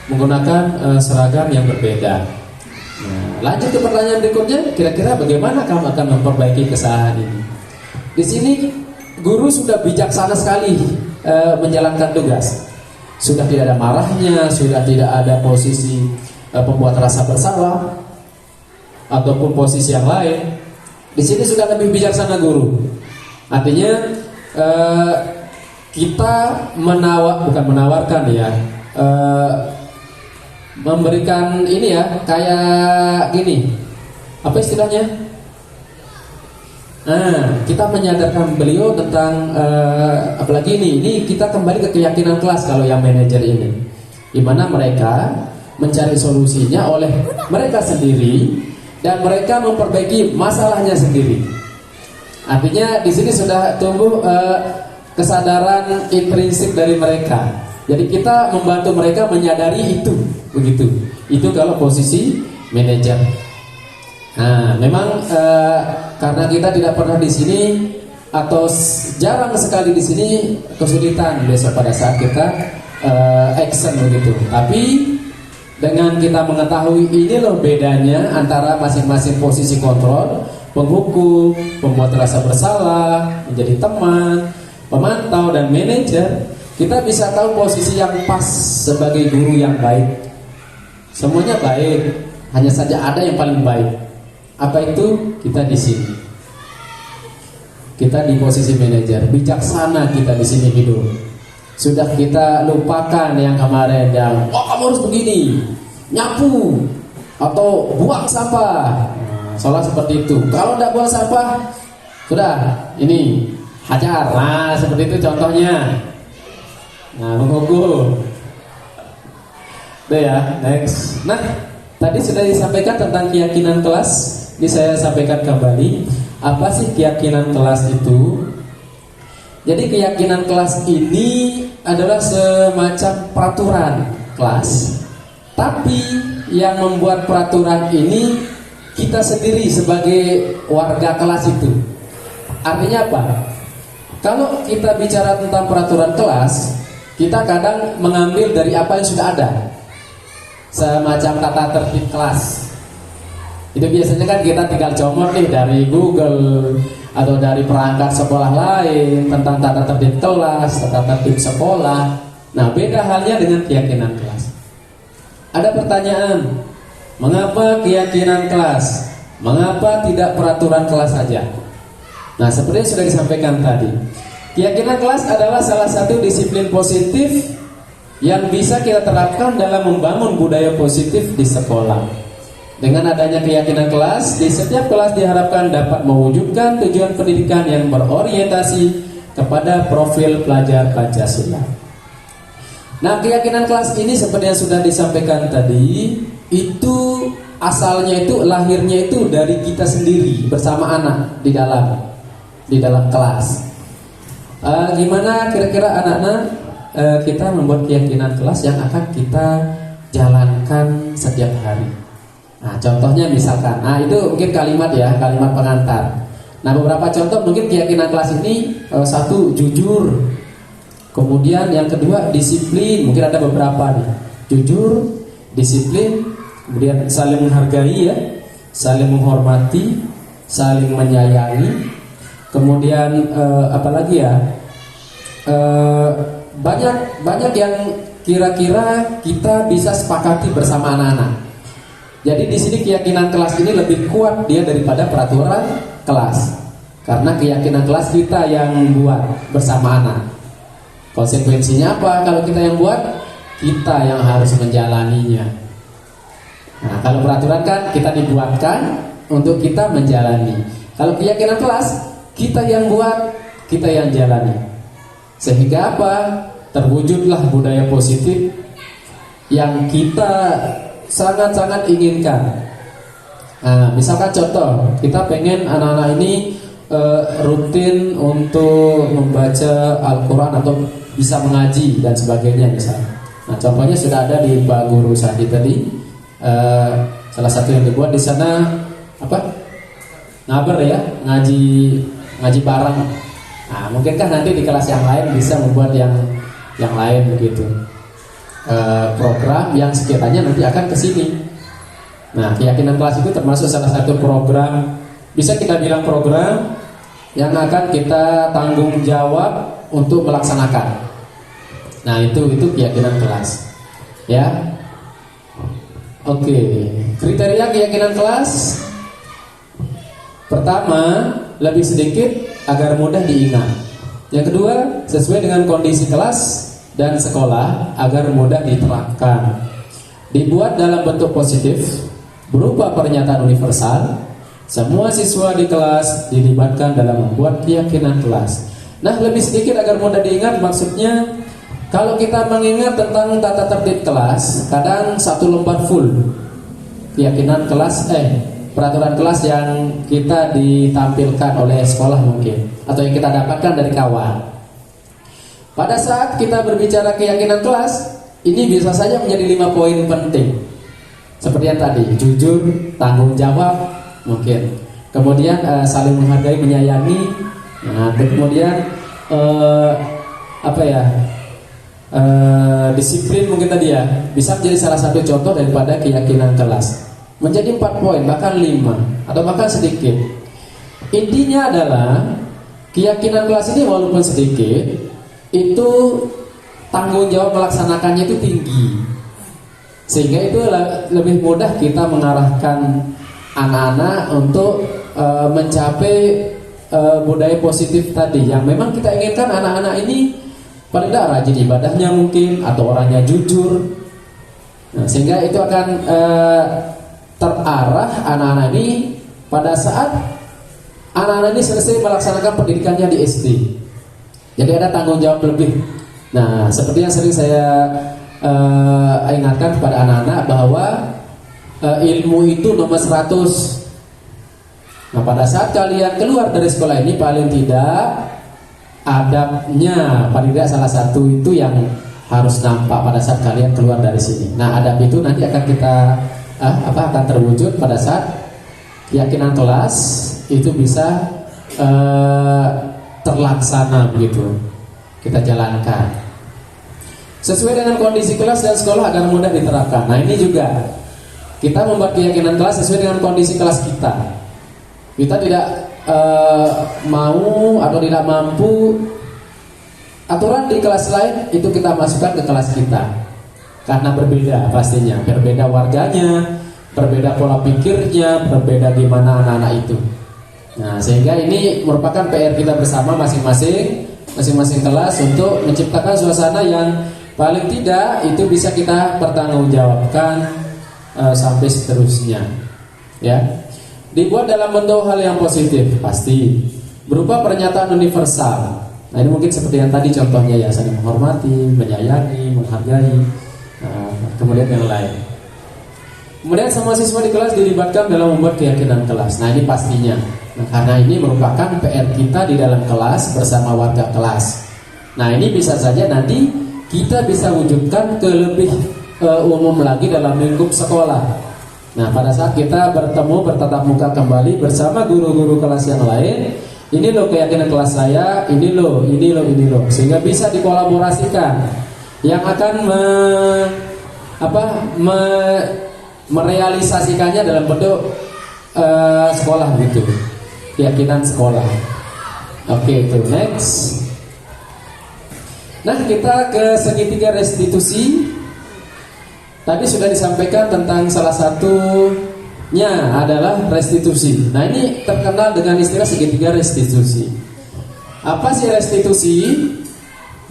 menggunakan seragam yang berbeda. Nah, lanjut ke pertanyaan berikutnya, kira-kira bagaimana kamu akan memperbaiki kesalahan ini? Di sini guru sudah bijaksana sekali menjalankan tugas. Sudah tidak ada marahnya, sudah tidak ada posisi pembuat rasa bersalah ataupun posisi yang lain. Di sini sudah lebih bijaksana guru. Artinya kita bukan menawarkan ya, memberikan ini ya, kayak gini. Apa istilahnya? Nah, kita menyadarkan beliau tentang apalagi ini kita kembali ke keyakinan kelas kalau yang manajer ini, di mana mereka mencari solusinya oleh mereka sendiri dan mereka memperbaiki masalahnya sendiri. Artinya di sini sudah tumbuh kesadaran intrinsik dari mereka. Jadi kita membantu mereka menyadari itu, begitu. Itu kalau posisi manajer. Nah, memang karena kita tidak pernah di sini atau jarang sekali di sini, kesulitan besok pada saat kita action begitu. Tapi dengan kita mengetahui ini loh bedanya antara masing-masing posisi kontrol, penghukum, pembuat rasa bersalah, menjadi teman, pemantau dan manajer, kita bisa tahu posisi yang pas sebagai guru yang baik. Semuanya baik, hanya saja ada yang paling baik. Apa itu? Kita di sini. Kita di posisi manajer, bijaksana kita di sini hidup. Sudah kita lupakan yang kemarin yang kamu harus begini, nyapu atau buang sampah. Soalnya seperti itu. Kalau tidak buang sampah, sudah ini hajar. Nah, seperti itu contohnya. Nah, mengukur. Udah ya, next. Nah, tadi sudah disampaikan tentang keyakinan kelas. Ini saya sampaikan kembali. Apa sih keyakinan kelas itu? Jadi keyakinan kelas ini adalah semacam peraturan kelas. Tapi yang membuat peraturan ini kita sendiri sebagai warga kelas itu. Artinya apa? Kalau kita bicara tentang peraturan kelas, kita kadang mengambil dari apa yang sudah ada, semacam tata tertib kelas. Itu biasanya kan kita tinggal comot nih dari Google atau dari perangkat sekolah lain tentang tata tertib kelas, tata tertib sekolah. Nah, beda halnya dengan keyakinan kelas. Ada pertanyaan, mengapa keyakinan kelas? Mengapa tidak peraturan kelas saja? Nah, seperti yang sudah disampaikan tadi, keyakinan kelas adalah salah satu disiplin positif yang bisa kita terapkan dalam membangun budaya positif di sekolah. Dengan adanya keyakinan kelas, di setiap kelas diharapkan dapat mewujudkan tujuan pendidikan yang berorientasi kepada profil pelajar Pancasila. Nah, keyakinan kelas ini seperti yang sudah disampaikan tadi, itu asalnya itu, lahirnya itu dari kita sendiri bersama anak di dalam kelas. Gimana kira-kira anak-anak kita membuat keyakinan kelas yang akan kita jalankan setiap hari? Nah, contohnya misalkan, itu mungkin kalimat kalimat pengantar. Nah, beberapa contoh mungkin keyakinan kelas ini, satu, jujur. Kemudian yang kedua, disiplin. Mungkin ada beberapa nih. Jujur, disiplin, kemudian saling menghargai saling menghormati, saling menyayangi. Kemudian apalagi ya? Banyak yang kira-kira kita bisa sepakati bersama anak-anak. Jadi di sini keyakinan kelas ini lebih kuat dia daripada peraturan kelas. Karena keyakinan kelas kita yang buat bersama anak. Konsekuensinya apa? Kalau kita yang buat, kita yang harus menjalaninya. Nah, kalau peraturan kan kita dibuatkan untuk kita menjalani. Kalau keyakinan kelas, kita yang buat, kita yang jalani. Sehingga apa? Terwujudlah budaya positif yang kita sangat-sangat inginkan. Nah, misalkan contoh, kita pengen anak-anak ini rutin untuk membaca Al-Quran atau bisa mengaji dan sebagainya misalnya. Nah, contohnya sudah ada di Pak Guru Sadi tadi. Salah satu yang dibuat di sana apa? Ngaber ya, ngaji bareng. Nah, mungkinkah nanti di kelas yang lain bisa membuat yang lain begitu. Program yang sekiranya nanti akan ke sini. Nah, keyakinan kelas itu termasuk salah satu program, bisa kita bilang program yang akan kita tanggung jawab untuk melaksanakan. Nah, itu keyakinan kelas. Ya. Oke, kriteria keyakinan kelas. Pertama, lebih sedikit agar mudah diingat. Yang kedua, sesuai dengan kondisi kelas dan sekolah agar mudah diterapkan. Dibuat dalam bentuk positif berupa pernyataan universal. Semua siswa di kelas dilibatkan dalam membuat keyakinan kelas. Nah, lebih sedikit agar mudah diingat maksudnya, kalau kita mengingat tentang tata tertib kelas, kadang satu lembar full keyakinan kelas, peraturan kelas yang kita ditampilkan oleh sekolah mungkin, atau yang kita dapatkan dari kawan. Pada saat kita berbicara keyakinan kelas, ini bisa saja menjadi 5 poin penting. Seperti yang tadi, jujur, tanggung jawab, mungkin. Kemudian saling menghargai, menyayangi. Nah, kemudian disiplin mungkin tadi ya. Bisa menjadi salah satu contoh daripada keyakinan kelas. Menjadi 4 poin, bahkan 5 atau bahkan sedikit. Intinya adalah keyakinan kelas ini walaupun sedikit, itu tanggung jawab melaksanakannya itu tinggi, sehingga itu lebih mudah kita mengarahkan anak-anak untuk mencapai budaya positif tadi yang memang kita inginkan. Anak-anak ini paling tidak rajin ibadahnya mungkin, atau orangnya jujur. Nah, sehingga itu akan terarah anak-anak ini pada saat anak-anak ini selesai melaksanakan pendidikannya di SD. Jadi ada tanggung jawab lebih. Nah, seperti yang sering saya ingatkan kepada anak-anak bahwa ilmu itu nomor 100. Nah, pada saat kalian keluar dari sekolah ini, paling tidak adabnya, paling tidak salah satu itu yang harus nampak pada saat kalian keluar dari sini. Nah, adab itu nanti akan kita akan terwujud pada saat keyakinan kelas itu bisa terlaksana begitu, kita jalankan sesuai dengan kondisi kelas dan sekolah agar mudah diterapkan. Nah, ini juga kita membuat keyakinan kelas sesuai dengan kondisi kelas kita. Kita tidak mau atau tidak mampu aturan di kelas lain itu kita masukkan ke kelas kita, karena berbeda pastinya, berbeda warganya, berbeda pola pikirnya, berbeda gimana anak-anak itu. Nah, sehingga ini merupakan PR kita bersama masing-masing kelas untuk menciptakan suasana yang paling tidak itu bisa kita pertanggungjawabkan sampai seterusnya, ya. Dibuat dalam bentuk hal yang positif pasti, berupa pernyataan universal. Nah, ini mungkin seperti yang tadi contohnya ya, saling menghormati, menyayangi, menghargai, kemudian yang lain. Kemudian semua siswa di kelas dilibatkan dalam membuat keyakinan kelas. Nah, ini pastinya. Nah, karena ini merupakan PR kita di dalam kelas bersama warga kelas. Nah, ini bisa saja nanti kita bisa wujudkan ke lebih umum lagi dalam lingkup sekolah. Nah, pada saat kita bertemu bertatap muka kembali bersama guru-guru kelas yang lain, ini loh keyakinan kelas saya, ini loh, sehingga bisa dikolaborasikan yang akan merealisasikannya dalam bentuk sekolah gitu, keyakinan sekolah. Oke, itu next. Nah, kita ke segitiga restitusi. Tadi sudah disampaikan tentang salah satunya adalah restitusi. Nah, ini terkenal dengan istilah segitiga restitusi. Apa sih restitusi?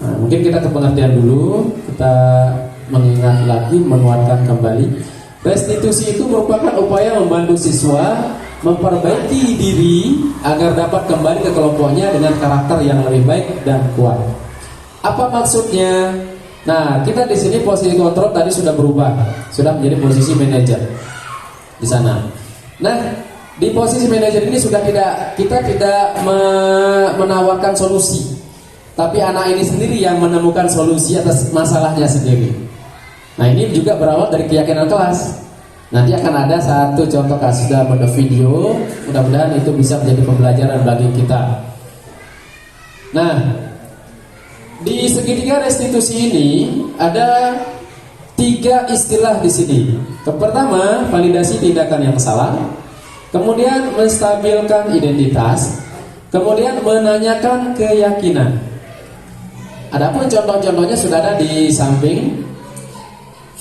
Nah, mungkin kita ke pengertian dulu, kita mengingat lagi, menguatkan kembali. Restitusi itu merupakan upaya membantu siswa memperbaiki diri agar dapat kembali ke kelompoknya dengan karakter yang lebih baik dan kuat. Apa maksudnya? Nah, kita di sini posisi kontrol tadi sudah berubah, sudah menjadi posisi manajer di sana. Nah, di posisi manajer ini kita tidak menawarkan solusi, tapi anak ini sendiri yang menemukan solusi atas masalahnya sendiri. Nah, ini juga berawal dari keyakinan kelas. Nanti akan ada satu contoh kasus dalam video, mudah-mudahan itu bisa menjadi pembelajaran bagi kita. Nah, di segitiga restitusi ini ada 3 istilah di sini. Pertama, validasi tindakan yang salah, kemudian menstabilkan identitas, kemudian menanyakan keyakinan. Adapun contoh-contohnya sudah ada di samping.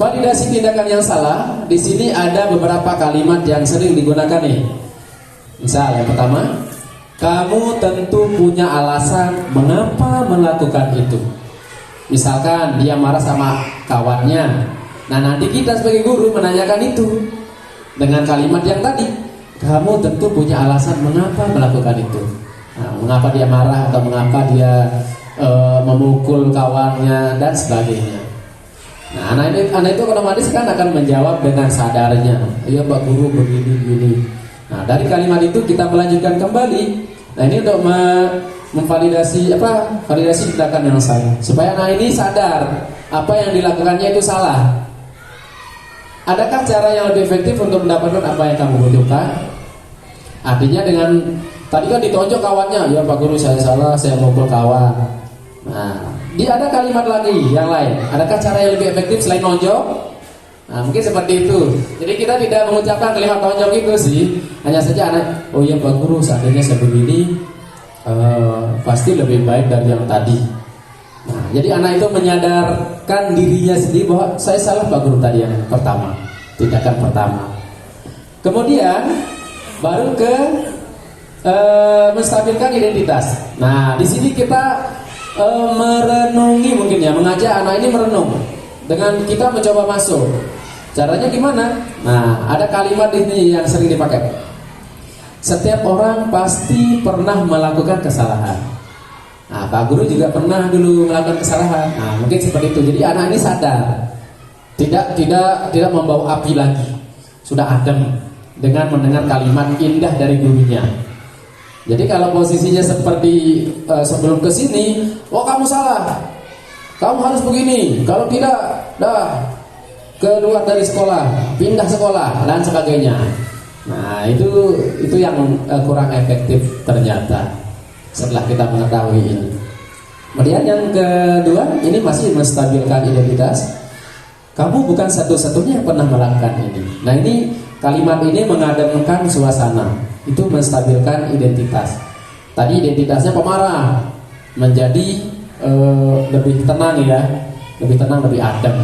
Validasi tindakan yang salah, di sini ada beberapa kalimat yang sering digunakan nih. Misal yang pertama, kamu tentu punya alasan mengapa melakukan itu. Misalkan dia marah sama kawannya. Nah, nanti kita sebagai guru menanyakan itu dengan kalimat yang tadi. Kamu tentu punya alasan mengapa melakukan itu. Nah, mengapa dia marah atau mengapa dia memukul kawannya dan sebagainya. Nah, anak itu otomatis kan akan menjawab dengan sadarnya. Iya Pak Guru begini. Nah, dari kalimat itu kita melanjutkan kembali. Nah, ini untuk memvalidasi validasi tindakan yang salah, supaya anak ini sadar apa yang dilakukannya itu salah. Adakah cara yang lebih efektif untuk mendapatkan apa yang kamu butuhkan? Artinya dengan tadi kan ditonjok kawannya, ya Pak Guru saya salah, saya mukul kawan. Nah, ada kalimat lagi yang lain. Adakah cara yang lebih efektif selain nonjok? Nah, mungkin seperti itu. Jadi kita tidak mengucapkan kalimat tonjok itu sih. Hanya saja anak, oh iya Pak Guru, seandainya saya begini pasti lebih baik dari yang tadi. Nah, jadi anak itu menyadarkan dirinya sendiri bahwa saya salah Pak Guru tadi yang pertama, tindakan pertama. Kemudian baru ke menstabilkan identitas. Nah, di sini kita merenungi mungkin ya, mengajak anak ini merenung dengan kita mencoba masuk. Caranya gimana? Nah, ada kalimat ini yang sering dipakai. Setiap orang pasti pernah melakukan kesalahan. Nah, Pak Guru juga pernah dulu melakukan kesalahan. Nah, mungkin seperti itu. Jadi anak ini sadar, tidak membawa api lagi, sudah adem dengan mendengar kalimat indah dari gurunya. Jadi kalau posisinya seperti sebelum ke sini, oh kamu salah, kamu harus begini, kalau tidak, dah keluar dari sekolah, pindah sekolah dan sebagainya. Nah itu yang kurang efektif ternyata setelah kita mengetahui ini. Kemudian yang kedua, ini masih menstabilkan identitas. Kamu bukan satu-satunya yang pernah melakukan ini. Nah ini kalimat ini mengademkan suasana, itu menstabilkan identitas. Tadi identitasnya pemarah, menjadi lebih tenang ya, lebih tenang, lebih adem.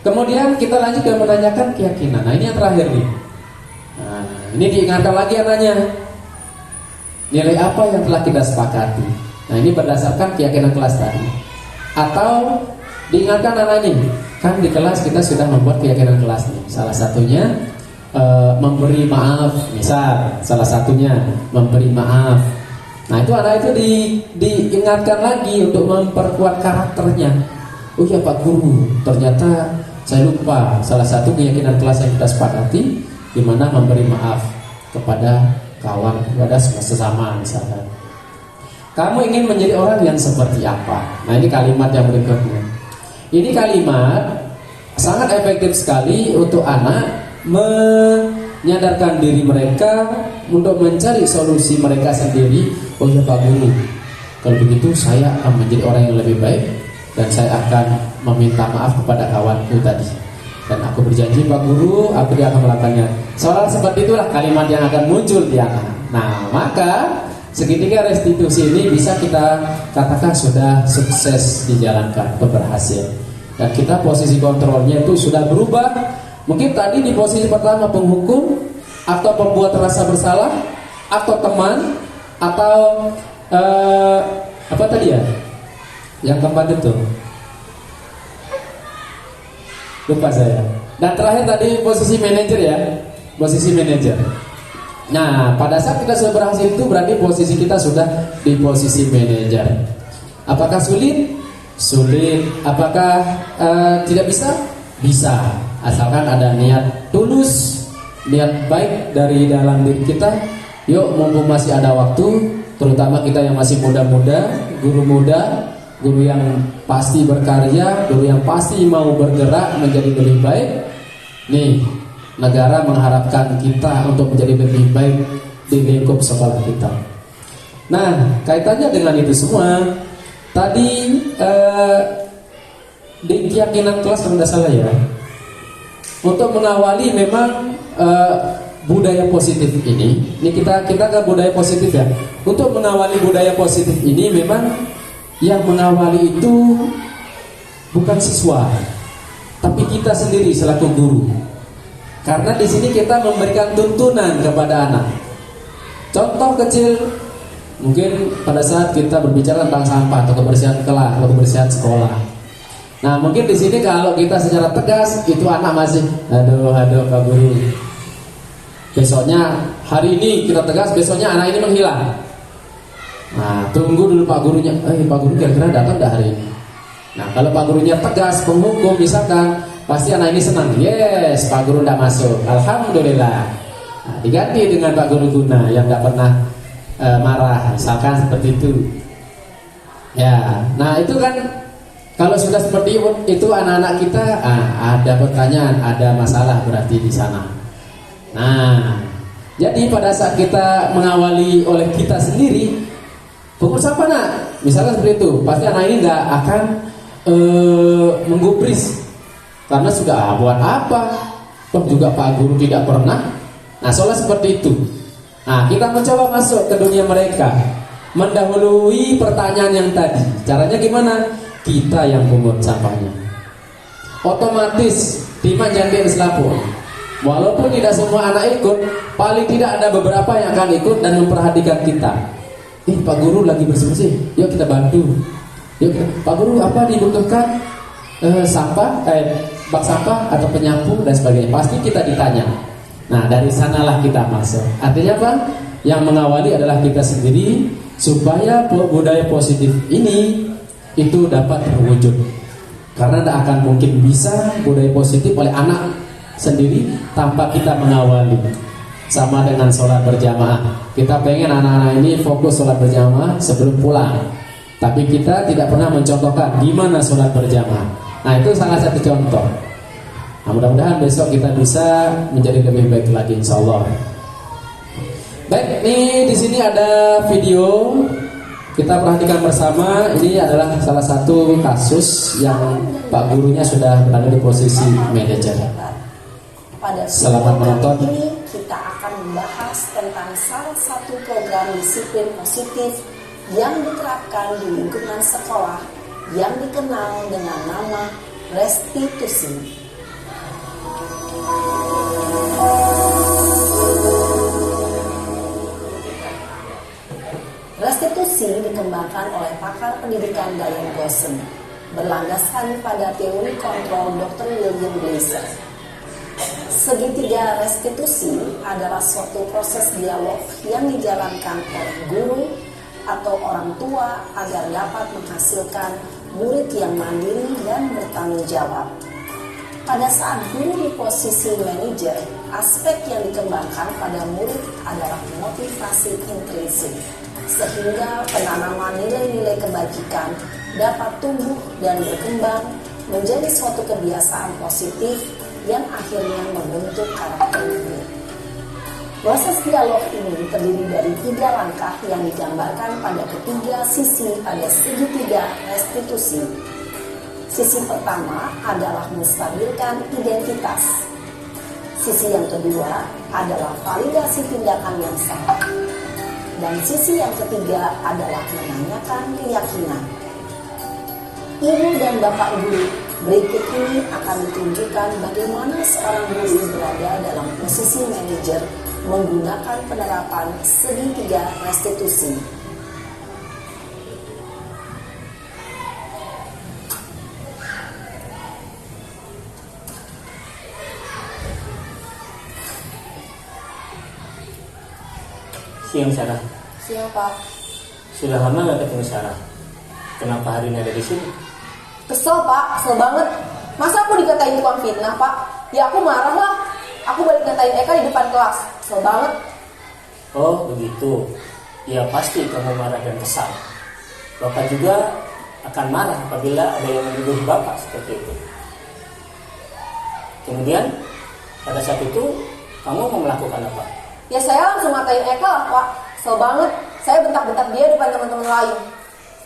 Kemudian kita lanjut dan menanyakan keyakinan. Nah ini yang terakhir nih. Nah, ini diingatkan lagi anaknya, nilai apa yang telah kita sepakati. Nah ini berdasarkan keyakinan kelas tadi. Atau diingatkan anak ini, kan di kelas kita sudah membuat keyakinan kelas nih. Salah satunya memberi maaf, misal salah satunya memberi maaf. Nah itu anak itu diingatkan lagi untuk memperkuat karakternya. Oh ya Pak Guru, ternyata saya lupa salah satu keyakinan kelas yang kita sepakati, di mana memberi maaf kepada kawan, kepada sesama misalkan. Kamu ingin menjadi orang yang seperti apa? Nah ini kalimat yang berikutnya. Ini kalimat sangat efektif sekali untuk anak menyadarkan diri mereka untuk mencari solusi mereka sendiri. Oh ya Pak Guru, kalau begitu saya akan menjadi orang yang lebih baik dan saya akan meminta maaf kepada kawanku tadi. Dan aku berjanji Pak Guru, aku akan melakukannya. Soal seperti itulah kalimat yang akan muncul di anak. Nah maka segitiga restitusi ini bisa kita katakan sudah sukses dijalankan atau berhasil. Dan kita posisi kontrolnya itu sudah berubah. Mungkin tadi di posisi pertama penghukum, atau pembuat rasa bersalah, atau teman, atau apa tadi ya? Yang keempat itu lupa saya. Dan terakhir tadi posisi manajer ya, posisi manajer. Nah pada saat kita sudah berhasil itu berarti posisi kita sudah di posisi manajer. Apakah sulit? Sulit. Apakah tidak bisa? Bisa. Asalkan ada niat tulus, niat baik dari dalam diri kita. Yuk mumpung masih ada waktu, terutama kita yang masih muda-muda, guru yang pasti berkarya, guru yang pasti mau bergerak menjadi lebih baik. Nih, negara mengharapkan kita untuk menjadi lebih baik di lingkup sekolah kita. Nah, kaitannya dengan itu semua, tadi di keyakinan kelas kalau tidak salah ya, untuk mengawali memang budaya positif ini kita ke budaya positif ya. Untuk mengawali budaya positif ini memang yang mengawali itu bukan siswa, tapi kita sendiri selaku guru. Karena di sini kita memberikan tuntunan kepada anak. Contoh kecil, mungkin pada saat kita berbicara tentang sampah atau kebersihan kelas atau kebersihan sekolah. Nah mungkin di sini kalau kita secara tegas itu anak masih aduh Pak Guru. Besoknya hari ini kita tegas, besoknya anak ini menghilang. Nah tunggu dulu Pak Gurunya. Pak Guru kira-kira datang enggak hari ini? Nah kalau Pak Gurunya tegas penghukum misalkan, pasti anak ini senang. Yes, Pak Guru tidak masuk. Alhamdulillah. Nah, diganti dengan Pak Guru Guna yang tidak pernah marah, misalkan seperti itu. Ya, nah itu kan kalau sudah seperti itu anak-anak kita ada pertanyaan, ada masalah berarti di sana. Nah, jadi pada saat kita mengawali oleh kita sendiri, pengurus apa nak? Misalnya seperti itu, pasti anak ini nggak akan menggubris karena sudah buat apa? Toh juga Pak Guru tidak pernah. Nah, soalnya seperti itu. Nah, kita mencoba masuk ke dunia mereka, mendahului pertanyaan yang tadi. Caranya gimana? Kita yang pungut sampahnya. Otomatis Tima jantin selaput. Walaupun tidak semua anak ikut, paling tidak ada beberapa yang akan ikut dan memperhatikan kita. Pak Guru lagi bersih-bersih, yuk kita bantu. Yuk, Pak Guru apa dibutuhkan? Sampah, bak sampah atau penyapu dan sebagainya. Pasti kita ditanya. Nah, dari sanalah kita masuk. Artinya apa? Yang mengawali adalah kita sendiri, supaya budaya positif ini itu dapat terwujud. Karena tidak akan mungkin bisa budaya positif oleh anak sendiri tanpa kita mengawali. Sama dengan sholat berjamaah. Kita pengen anak-anak ini fokus sholat berjamaah sebelum pulang, tapi kita tidak pernah mencontohkan gimana sholat berjamaah. Nah, itu salah satu contoh. Nah, mudah-mudahan besok kita bisa menjadi lebih baik lagi, insya Allah. Baik, ini di sini ada video. Kita perhatikan bersama. Ini adalah salah satu kasus yang Pak gurunya sudah berada di posisi manajer. Selamat menonton. Ini kita akan membahas tentang salah satu program disiplin positif yang diterapkan di lingkungan sekolah yang dikenal dengan nama restitusi. Restitusi dikembangkan oleh pakar pendidikan Diane Goshen, berlandaskan pada teori kontrol Dr. William Glasser. Segitiga restitusi adalah suatu proses dialog yang dijalankan oleh guru atau orang tua agar dapat menghasilkan murid yang mandiri dan bertanggung jawab. Pada saat guru di posisi manajer, aspek yang dikembangkan pada murid adalah motivasi intrinsik, sehingga penanaman nilai-nilai kebajikan dapat tumbuh dan berkembang menjadi suatu kebiasaan positif yang akhirnya membentuk karakter murid. Proses dialog ini terdiri dari 3 langkah yang digambarkan pada ketiga sisi pada segitiga restitusi. Sisi pertama adalah menstabilkan identitas. Sisi yang kedua adalah validasi tindakan yang salah. Dan sisi yang ketiga adalah menanyakan keyakinan. Ibu dan bapak guru, berikut ini akan ditunjukkan bagaimana seorang guru berada dalam posisi manajer menggunakan penerapan segitiga restitusi. Siang Sarah. Siap, Pak. Sudah lama gak ketemu Sarah. Kenapa hari ini ada di sini? Kesel, Pak. Kesel banget. Masa aku dikatain tukang fitnah, Pak? Ya aku marah lah. Aku balik ngatain Eka di depan kelas. Kesel banget. Oh begitu. Ya pasti kamu marah dan kesal. Bapak juga akan marah apabila ada yang menuduh Bapak seperti itu. Kemudian pada saat itu kamu mau melakukan apa? Ya saya langsung ngatain Eka lah, Pak. Kesel banget. Saya bentak-bentak dia depan teman-teman lain.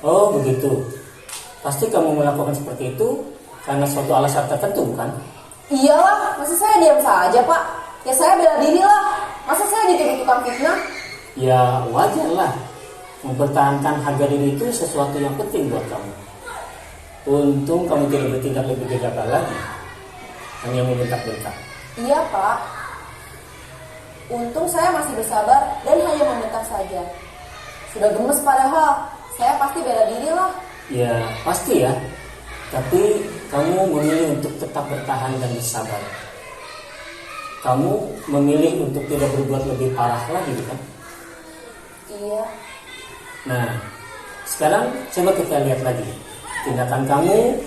Oh begitu. Pasti kamu melakukan seperti itu karena suatu alasan tertentu, bukan? Iyalah, masa saya diam saja, Pak? Ya saya bela diri lah. Masa saya dituduh tukang fitnah? Ya wajar lah. Mempertahankan harga diri itu sesuatu yang penting buat kamu. Untung kamu tidak bertindak lebih gegabah lagi, hanya membentak-bentak. Iya, Pak. Untung saya masih bersabar dan hanya membentak saja. Sudah gemes padahal. Saya pasti bela diri lah. Ya pasti ya. Tapi kamu memilih untuk tetap bertahan dan bersabar. Kamu memilih untuk tidak berbuat lebih parah lagi, kan? Iya. Nah, sekarang coba kita lihat lagi tindakan kamu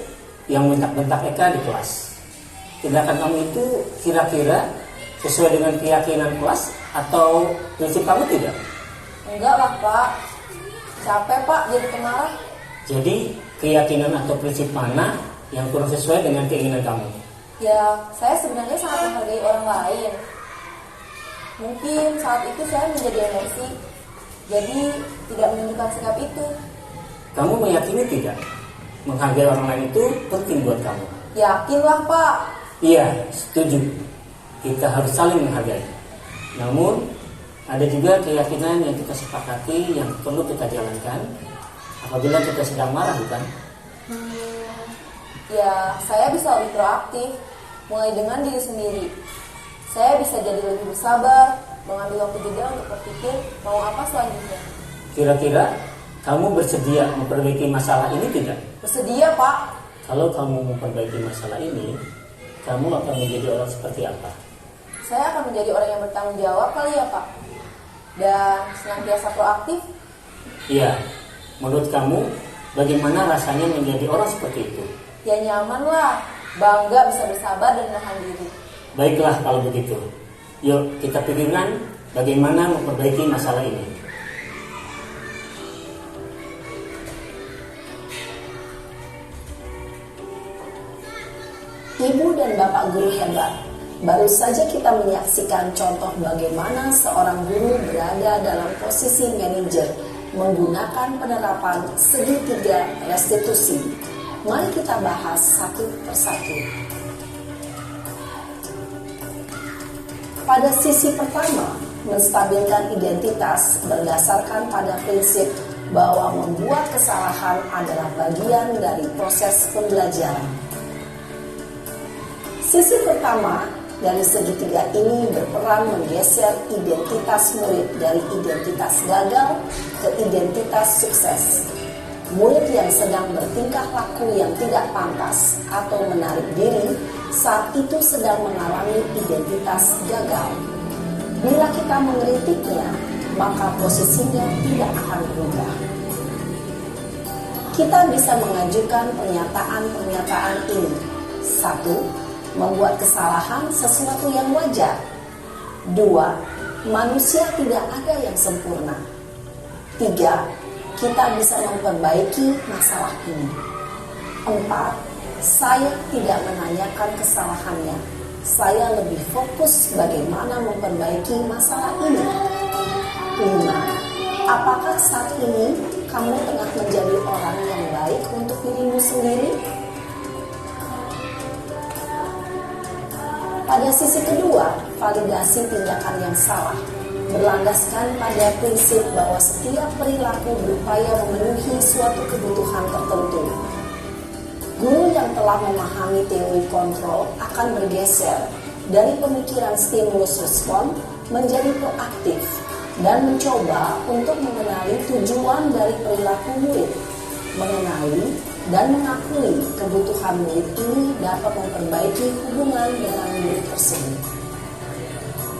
yang bentak-bentak Eka di kelas. Tindakan kamu itu kira-kira sesuai dengan keyakinan kelas atau prinsip kamu tidak? Enggak lah, Pak. Capek, Pak, jadi pemarah. Jadi keyakinan atau prinsip mana yang kurang sesuai dengan keinginan kamu? Ya, saya sebenarnya sangat menghargai orang lain. Mungkin saat itu saya menjadi emosi, jadi tidak menunjukkan sikap itu. Kamu meyakini tidak? Menghargai orang lain itu penting buat kamu. Yakinlah, Pak. Iya, setuju. Kita harus saling menghargai. Namun, ada juga keyakinan yang kita sepakati yang perlu kita jalankan apabila kita sedang marah, bukan? Ya, saya bisa lebih proaktif, mulai dengan diri sendiri. Saya bisa jadi lebih bersabar, mengambil waktu jeda untuk berpikir mau apa selanjutnya. Kira-kira kamu bersedia memperbaiki masalah ini tidak? Bersedia, Pak. Kalau kamu memperbaiki masalah ini, kamu akan menjadi orang seperti apa? Saya akan menjadi orang yang bertanggung jawab kali ya Pak. Dan senantiasa proaktif. Iya, menurut kamu bagaimana rasanya menjadi orang seperti itu? Ya nyaman lah, bangga bisa bersabar dan menahan diri. Baiklah kalau begitu. Yuk kita pikirkan bagaimana memperbaiki masalah ini. Ibu dan Bapak guru hebat, baru saja kita menyaksikan contoh bagaimana seorang guru berada dalam posisi manajer menggunakan penerapan segitiga restitusi. Mari kita bahas satu persatu. Pada sisi pertama, menstabilkan identitas berdasarkan pada prinsip bahwa membuat kesalahan adalah bagian dari proses pembelajaran. Sisi pertama dari segitiga ini berperan menggeser identitas murid dari identitas gagal ke identitas sukses. Murid yang sedang bertingkah laku yang tidak pantas atau menarik diri saat itu sedang mengalami identitas gagal. Bila kita mengkritiknya, maka posisinya tidak akan berubah. Kita bisa mengajukan pernyataan-pernyataan ini. 1. Membuat kesalahan sesuatu yang wajar. 2. Manusia tidak ada yang sempurna. 3. Kita bisa memperbaiki masalah ini. 4. Saya tidak menanyakan kesalahannya. Saya lebih fokus bagaimana memperbaiki masalah ini. 5. Apakah saat ini kamu tengah menjadi orang yang baik untuk dirimu sendiri? Pada sisi kedua, validasi tindakan yang salah berlandaskan pada prinsip bahwa setiap perilaku berupaya memenuhi suatu kebutuhan tertentu. Guru yang telah memahami teori kontrol akan bergeser dari pemikiran stimulus respon menjadi proaktif dan mencoba untuk mengenali tujuan dari perilaku murid, mengenali dan mengakui kebutuhan murid ini dapat memperbaiki hubungan dengan murid tersebut.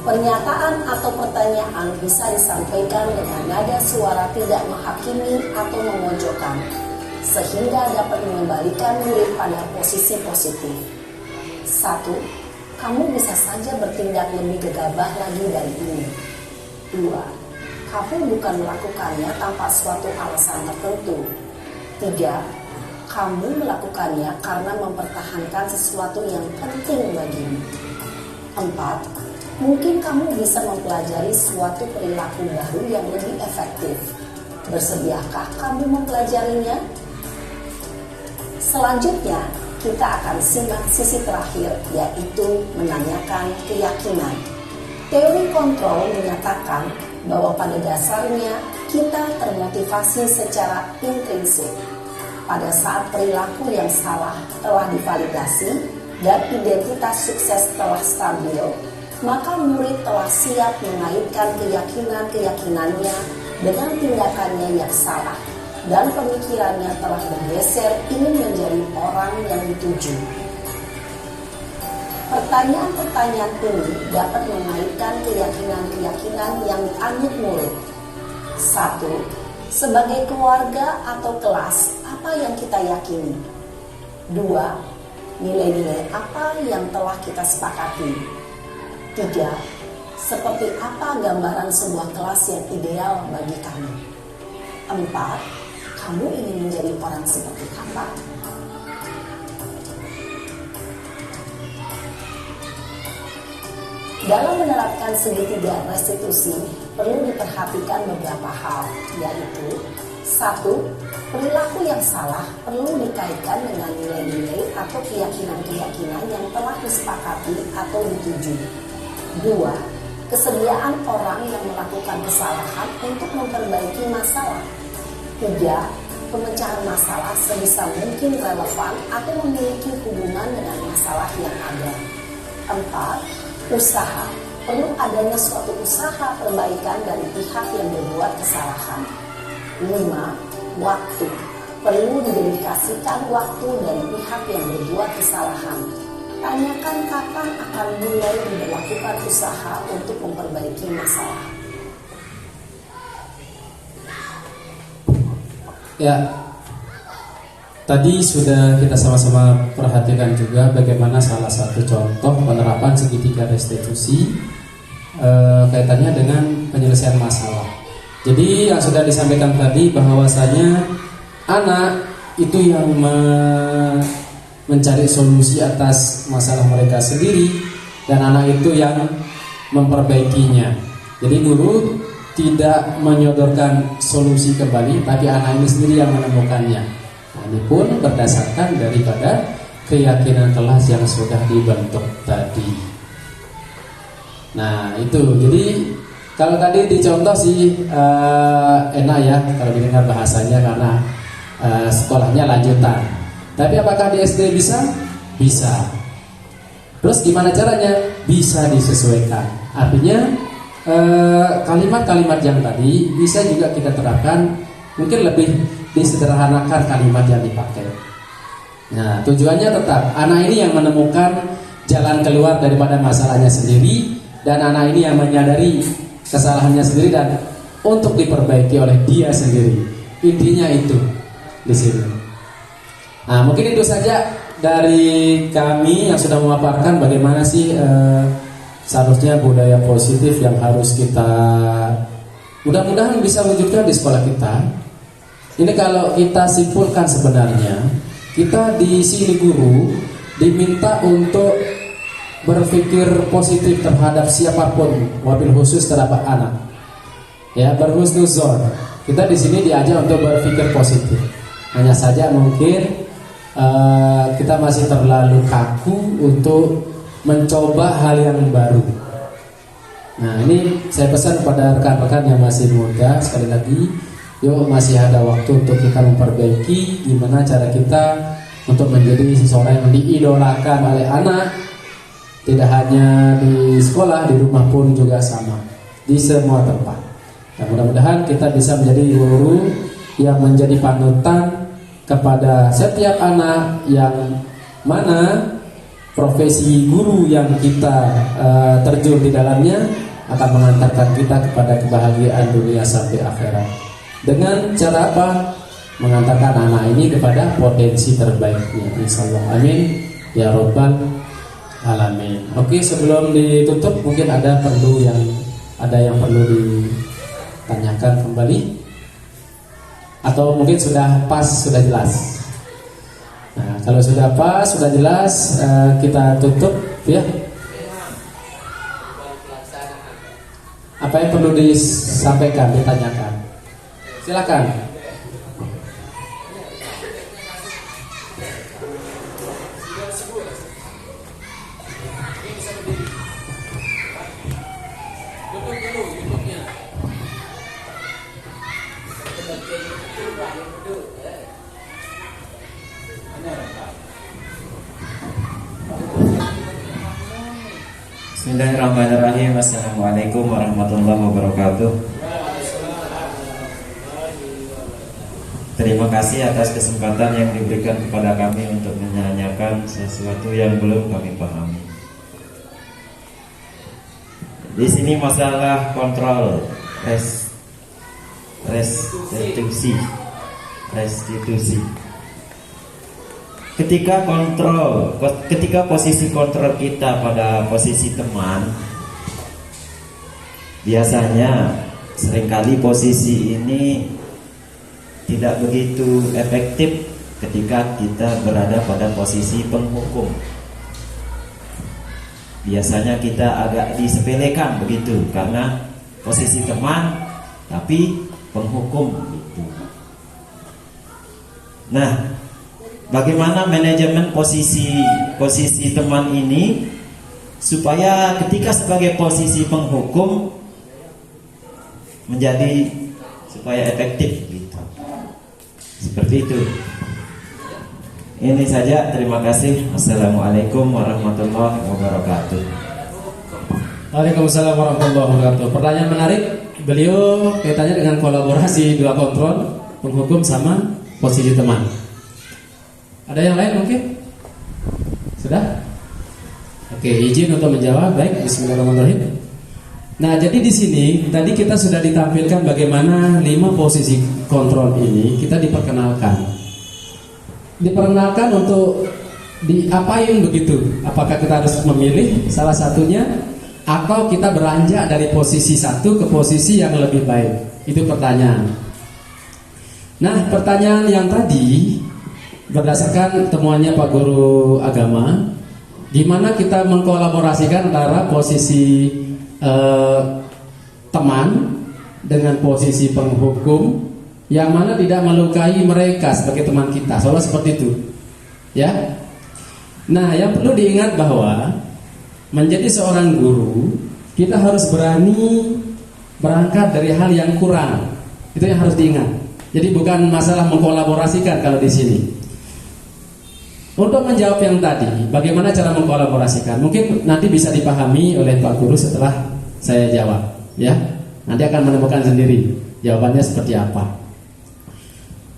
Pernyataan atau pertanyaan bisa disampaikan dengan nada suara tidak menghakimi atau memojokkan, sehingga dapat mengembalikan murid pada posisi positif. 1. Kamu bisa saja bertindak lebih gegabah lagi dari ini. 2. Kamu bukan melakukannya tanpa suatu alasan tertentu. 3. Kamu melakukannya karena mempertahankan sesuatu yang penting bagimu. 4. Mungkin kamu bisa mempelajari suatu perilaku baru yang lebih efektif. Bersediakah kamu mempelajarinya? Selanjutnya, kita akan simak sisi terakhir, yaitu menanyakan keyakinan. Teori kontrol menyatakan bahwa pada dasarnya kita termotivasi secara intrinsik. Pada saat perilaku yang salah telah divalidasi dan identitas sukses telah stabil, maka murid telah siap mengaitkan keyakinan-keyakinannya dengan tindakannya yang salah, dan pemikirannya telah bergeser ingin menjadi orang yang dituju. Pertanyaan-pertanyaan ini dapat mengaitkan keyakinan-keyakinan yang dianut murid. 1. Sebagai keluarga atau kelas, apa yang kita yakini? 2. Nilai-nilai apa yang telah kita sepakati? 3. Seperti apa gambaran sebuah kelas yang ideal bagi kamu? 4. Kamu ingin menjadi orang seperti apa? Dalam menerapkan segitiga restitusi, perlu diperhatikan beberapa hal, yaitu 1. Perilaku yang salah perlu dikaitkan dengan nilai-nilai atau keyakinan-keyakinan yang telah disepakati atau dituju. 2. Kesediaan orang yang melakukan kesalahan untuk memperbaiki masalah. 3. Pemecahan masalah sebisa mungkin relevan atau memiliki hubungan dengan masalah yang ada. 4. Usaha. Perlu adanya suatu usaha perbaikan dari pihak yang berbuat kesalahan. 5. Waktu. Perlu didedikasikan waktu dari pihak yang berbuat kesalahan. Tanyakan kapan akan mulai dilakukan usaha untuk memperbaiki masalah. Ya, tadi sudah kita sama-sama perhatikan juga bagaimana salah satu contoh penerapan segitiga restitusi kaitannya dengan penyelesaian masalah. Jadi yang sudah disampaikan tadi bahwasanya anak itu yang mencari solusi atas masalah mereka sendiri dan anak itu yang memperbaikinya. Jadi guru tidak menyodorkan solusi kembali, tapi anak ini sendiri yang menemukannya. Nah, ini pun berdasarkan daripada keyakinan kelas yang sudah dibentuk tadi. Nah itu, jadi kalau tadi dicontoh sih enak ya kalau didengar bahasanya karena sekolahnya lanjutan. Tapi apakah di SD bisa? Bisa. Terus gimana caranya? Bisa disesuaikan. Artinya kalimat-kalimat yang tadi bisa juga kita terapkan, mungkin lebih disederhanakan kalimat yang dipakai. Nah, tujuannya tetap anak ini yang menemukan jalan keluar daripada masalahnya sendiri, dan anak ini yang menyadari kesalahannya sendiri dan untuk diperbaiki oleh dia sendiri. Intinya itu di sini. Nah, mungkin itu saja dari kami yang sudah memaparkan bagaimana sih seharusnya budaya positif yang harus kita mudah-mudahan bisa wujudkan di sekolah kita. Ini kalau kita simpulkan sebenarnya, kita di sini guru diminta untuk berpikir positif terhadap siapapun, wabil khusus terhadap anak. Ya, berhusnuzon. Kita di sini diajak untuk berpikir positif. Hanya saja mungkin kita masih terlalu kaku untuk mencoba hal yang baru. Nah, ini saya pesan kepada rekan-rekan yang masih muda, sekali lagi, yuk masih ada waktu untuk kita memperbaiki gimana cara kita untuk menjadi seseorang yang diidolakan oleh anak. Tidak hanya di sekolah, di rumah pun juga sama, di semua tempat. Dan mudah-mudahan kita bisa menjadi guru yang menjadi panutan kepada setiap anak yang mana profesi guru yang kita terjun di dalamnya akan mengantarkan kita kepada kebahagiaan dunia sampai akhirat. Dengan cara apa? Mengantarkan anak ini kepada potensi terbaiknya. Insyaallah, amin ya robbal alamin. Oke, sebelum ditutup mungkin ada yang perlu ditanyakan kembali, atau mungkin sudah pas, sudah jelas. Nah, kalau sudah pas, sudah jelas, kita tutup ya. Apa yang perlu disampaikan, ditanyakan? Silakan. Bismillahirrahmanirrahim. Assalamualaikum warahmatullahi wabarakatuh. Terima kasih atas kesempatan yang diberikan kepada kami untuk menanyakan sesuatu yang belum kami pahami. Di sini masalah kontrol restitusi. Ketika posisi kontrol kita pada posisi teman, biasanya seringkali posisi ini tidak begitu efektif ketika kita berada pada posisi penghukum. Biasanya kita agak disepelekan begitu karena posisi teman tapi penghukum gitu. Nah, bagaimana manajemen posisi teman ini supaya ketika sebagai posisi penghukum menjadi supaya efektif gitu. Seperti itu. Ini saja, terima kasih. Assalamualaikum warahmatullahi wabarakatuh. Waalaikumsalam warahmatullahi wabarakatuh. Pertanyaan menarik. Beliau kaitannya dengan kolaborasi dua kontrol, penghukum sama posisi teman. Ada yang lain mungkin? Sudah? Oke, izin untuk menjawab. Baik, bismillahirrahmanirrahim. Nah, jadi di sini tadi kita sudah ditampilkan bagaimana 5 posisi kontrol ini kita diperkenalkan. Diperkenalkan untuk diapain begitu? Apakah kita harus memilih salah satunya atau kita beranjak dari posisi satu ke posisi yang lebih baik? Itu pertanyaan. Nah, pertanyaan yang tadi berdasarkan temuannya Pak Guru Agama, gimana kita mengkolaborasikan antara posisi teman dengan posisi penghukum yang mana tidak melukai mereka sebagai teman kita, soalnya seperti itu, ya. Nah, yang perlu diingat bahwa menjadi seorang guru kita harus berani berangkat dari hal yang kurang, itu yang harus diingat. Jadi bukan masalah mengkolaborasikan kalau di sini. Untuk menjawab yang tadi, bagaimana cara mengkolaborasikan? Mungkin nanti bisa dipahami oleh Pak Guru setelah saya jawab, ya. Nanti akan menemukan sendiri jawabannya seperti apa.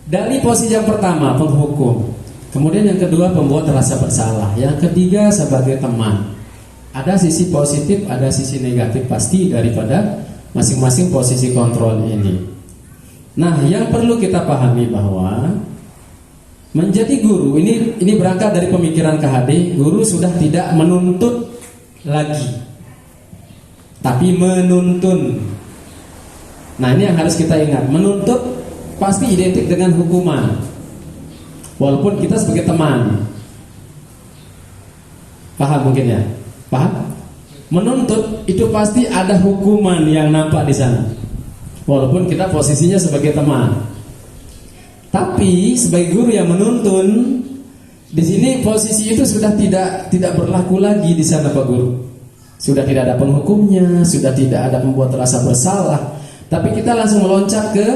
Dari posisi yang pertama, penghukum. Kemudian yang kedua, pembuat rasa bersalah. Yang ketiga, sebagai teman. Ada sisi positif, ada sisi negatif pasti daripada masing-masing posisi kontrol ini. Nah, yang perlu kita pahami bahwa menjadi guru ini berangkat dari pemikiran KHD. Guru sudah tidak menuntut lagi, tapi menuntun. Nah, ini yang harus kita ingat. Menuntut pasti identik dengan hukuman, walaupun kita sebagai teman. Paham mungkin ya? Paham? Menuntut itu pasti ada hukuman yang nampak di sana, walaupun kita posisinya sebagai teman. Tapi sebagai guru yang menuntun, di sini posisi itu sudah tidak berlaku lagi di sana, Pak Guru. Sudah tidak ada penghukumnya, sudah tidak ada pembuat rasa bersalah, tapi kita langsung meloncat ke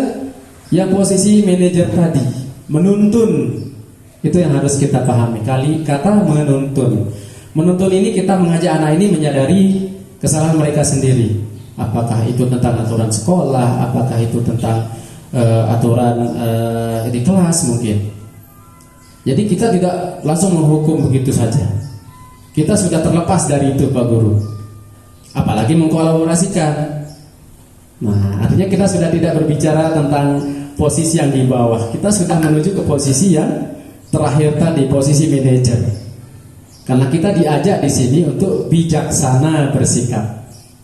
yang posisi manajer tadi, menuntun. Itu yang harus kita pahami. Kata menuntun. Menuntun ini kita mengajak anak ini menyadari kesalahan mereka sendiri. Apakah itu tentang aturan sekolah, apakah itu tentang aturan di kelas mungkin. Jadi kita tidak langsung menghukum begitu saja. Kita sudah terlepas dari itu, Pak Guru. Apalagi mengkolaborasikan. Nah, artinya kita sudah tidak berbicara tentang posisi yang di bawah. Kita sudah menuju ke posisi yang terakhir tadi, posisi manajer. Karena kita diajak di sini untuk bijaksana bersikap,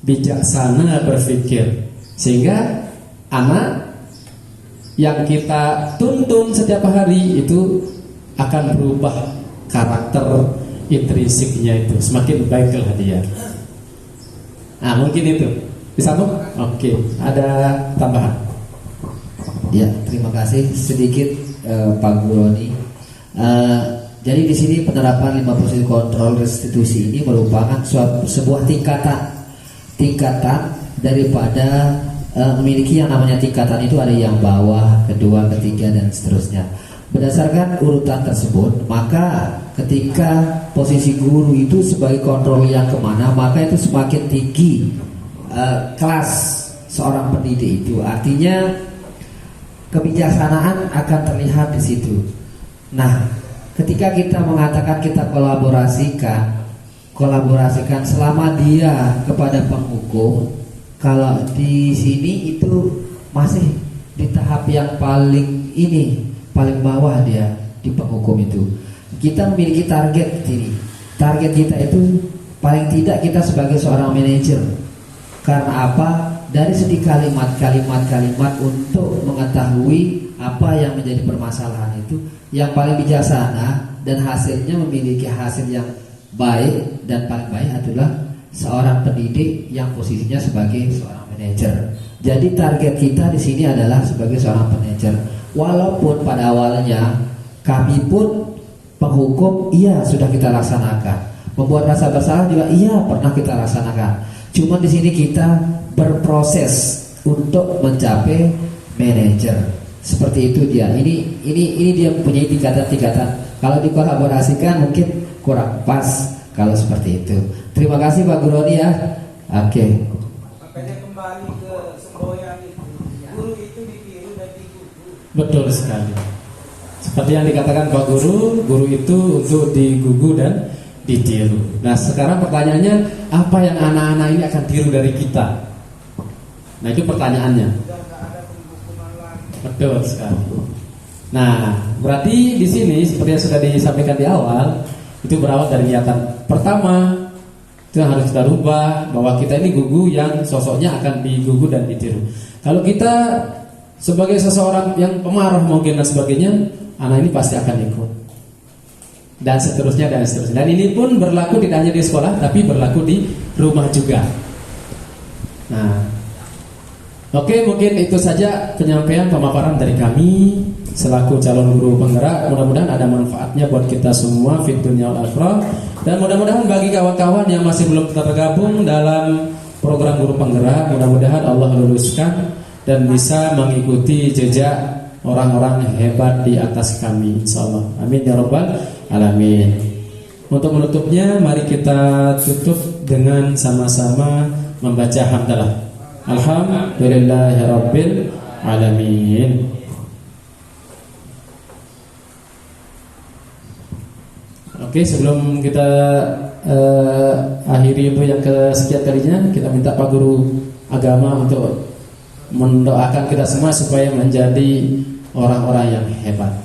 bijaksana berpikir, sehingga anak yang kita tuntun setiap hari itu akan berubah karakter intrinsiknya, itu semakin baiklah dia. Nah, mungkin itu disambung. Oke, ada tambahan? Ya, terima kasih sedikit Pak Guroni. Jadi di sini penerapan 5 posisi kontrol restitusi ini merupakan sebuah tingkatan daripada memiliki yang namanya tingkatan itu, ada yang bawah, kedua, ketiga, dan seterusnya. Berdasarkan urutan tersebut, maka ketika posisi guru itu sebagai kontrol yang kemana, maka itu semakin tinggi kelas seorang pendidik itu. Artinya kebijaksanaan akan terlihat di situ. Nah, ketika kita mengatakan kita kolaborasikan selama dia kepada penghukum, kalau di sini itu masih di tahap yang paling bawah dia di penghukum itu. Kita memiliki target ini. Target kita itu paling tidak kita sebagai seorang manajer. Karena apa? Dari segi kalimat untuk mengetahui apa yang menjadi permasalahan itu, yang paling bijaksana dan hasilnya memiliki hasil yang baik dan paling baik adalah seorang pendidik yang posisinya sebagai seorang manajer. Jadi target kita di sini adalah sebagai seorang manajer. Walaupun pada awalnya kami pun penghukum sudah kita laksanakan, membuat rasa bersalah juga pernah kita laksanakan. Cuma di sini kita berproses untuk mencapai manajer. Seperti itu dia. Ini dia mempunyai tingkatan. Kalau dikolaborasikan mungkin kurang pas kalau seperti itu. Terima kasih Pak Guroni ya. Oke. Makanya kembali ke semboyan itu, guru itu ditiru dan digugu. Betul sekali. Seperti yang dikatakan Pak Guru itu untuk digugu dan ditiru. Nah sekarang pertanyaannya, apa yang anak-anak ini akan tiru dari kita? Nah itu pertanyaannya. Betul sekali. Nah berarti di sini seperti yang sudah disampaikan di awal, itu berawal dari niatan. Pertama, itu yang harus kita rubah, bahwa kita ini gugu yang sosoknya akan digugu dan ditiru. Kalau kita sebagai seseorang yang pemarah mungkin dan sebagainya, anak ini pasti akan ikut. Dan seterusnya dan seterusnya. Dan ini pun berlaku tidak hanya di sekolah, tapi berlaku di rumah juga. Nah, oke, mungkin itu saja penyampaian pemaparan dari kami selaku calon guru penggerak. Mudah-mudahan ada manfaatnya buat kita semua fid dunya wal akhirah. Dan mudah-mudahan bagi kawan-kawan yang masih belum tergabung dalam program guru penggerak, mudah-mudahan Allah luluskan dan bisa mengikuti jejak orang-orang hebat di atas kami, insyaallah. Amin ya rabbal alamin. Untuk menutupnya, mari kita tutup dengan sama-sama membaca hamdalah. Alhamdulillahirabbil alamin. Oke, sebelum kita akhiri untuk yang kesekian kalinya, kita minta Pak Guru Agama untuk mendoakan kita semua supaya menjadi orang-orang yang hebat.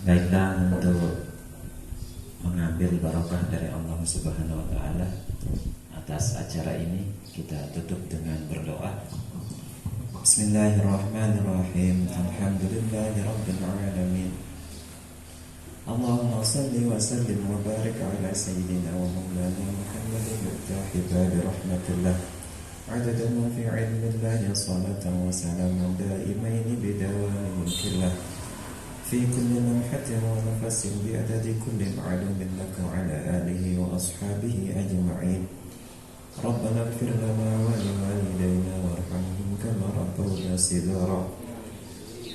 Baiklah, untuk mengambil barokah dari Allah Subhanahu wa taala atas acara ini, kita tutup dengan berdoa. Bismillahirrahmanirrahim. Alhamdulillahirabbil alamin. Allahumma shalli wa sallim wa barik ala sayyidina wa maulana Muhammadin miftahi babi rahmatillah. Adada ma fi ilmillahi salatan wa salaman daimaini bidawami mulkillah. في كل لمحة ونفس بعدد كل معلوم لك وعلى آله وأصحابه أجمعين. ربنا اغفر لنا ولوالدينا وارحمهم كما ربونا صغارا.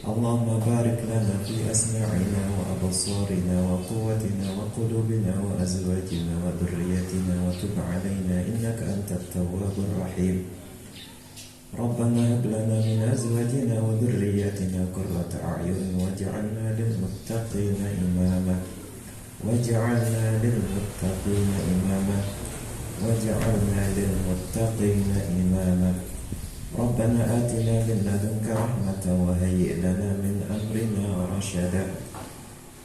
اللهم بارك لنا في أسماعنا وأبصارنا وقوتنا وقلوبنا وأزواجنا وذريتنا وتب علينا إنك أنت التواب الرحيم. ربنا هب لنا من أزواجنا وذرياتنا قرة أعين واجعلنا للمتقين إماما. واجعلنا للمتقين إماما. واجعلنا للمتقين إماما. ربنا آتنا من لدنك رحمة وهيئ لنا من أمرنا رشدا.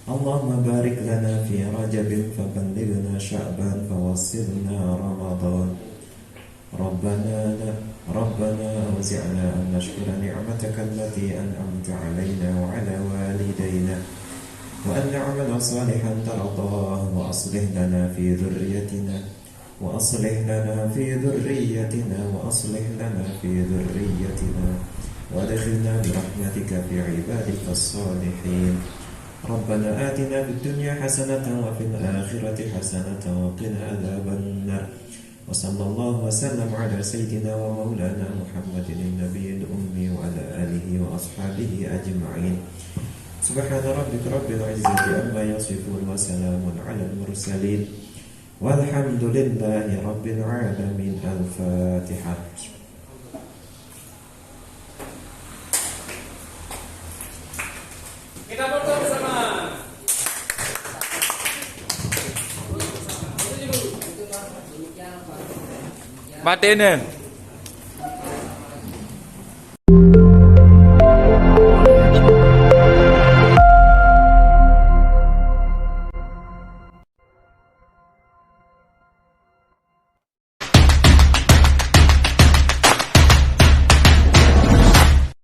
اللهم بارك لنا في رجب فبلغنا شعبان فوصلنا رمضان. ربنا أوزعنا أن نشكر نعمتك التي أنعمت علينا وعلى والدينا وأن نعمل صالحا ترضاه وأصلح لنا في ذريتنا وادخلنا برحمتك في عبادك الصالحين. ربنا آتنا في الدنيا حسنة وفي الآخرة حسنة وقنا عذاب النار. وصلى الله وسلم على سيدنا ومولانا محمد النبي الأمي وعلى آله وأصحابه أجمعين. سبحان ربك رب العزة عما يصفون وسلام على المرسلين والحمد لله رب العالمين. الفاتحة. Kita berdoa bersama. Batin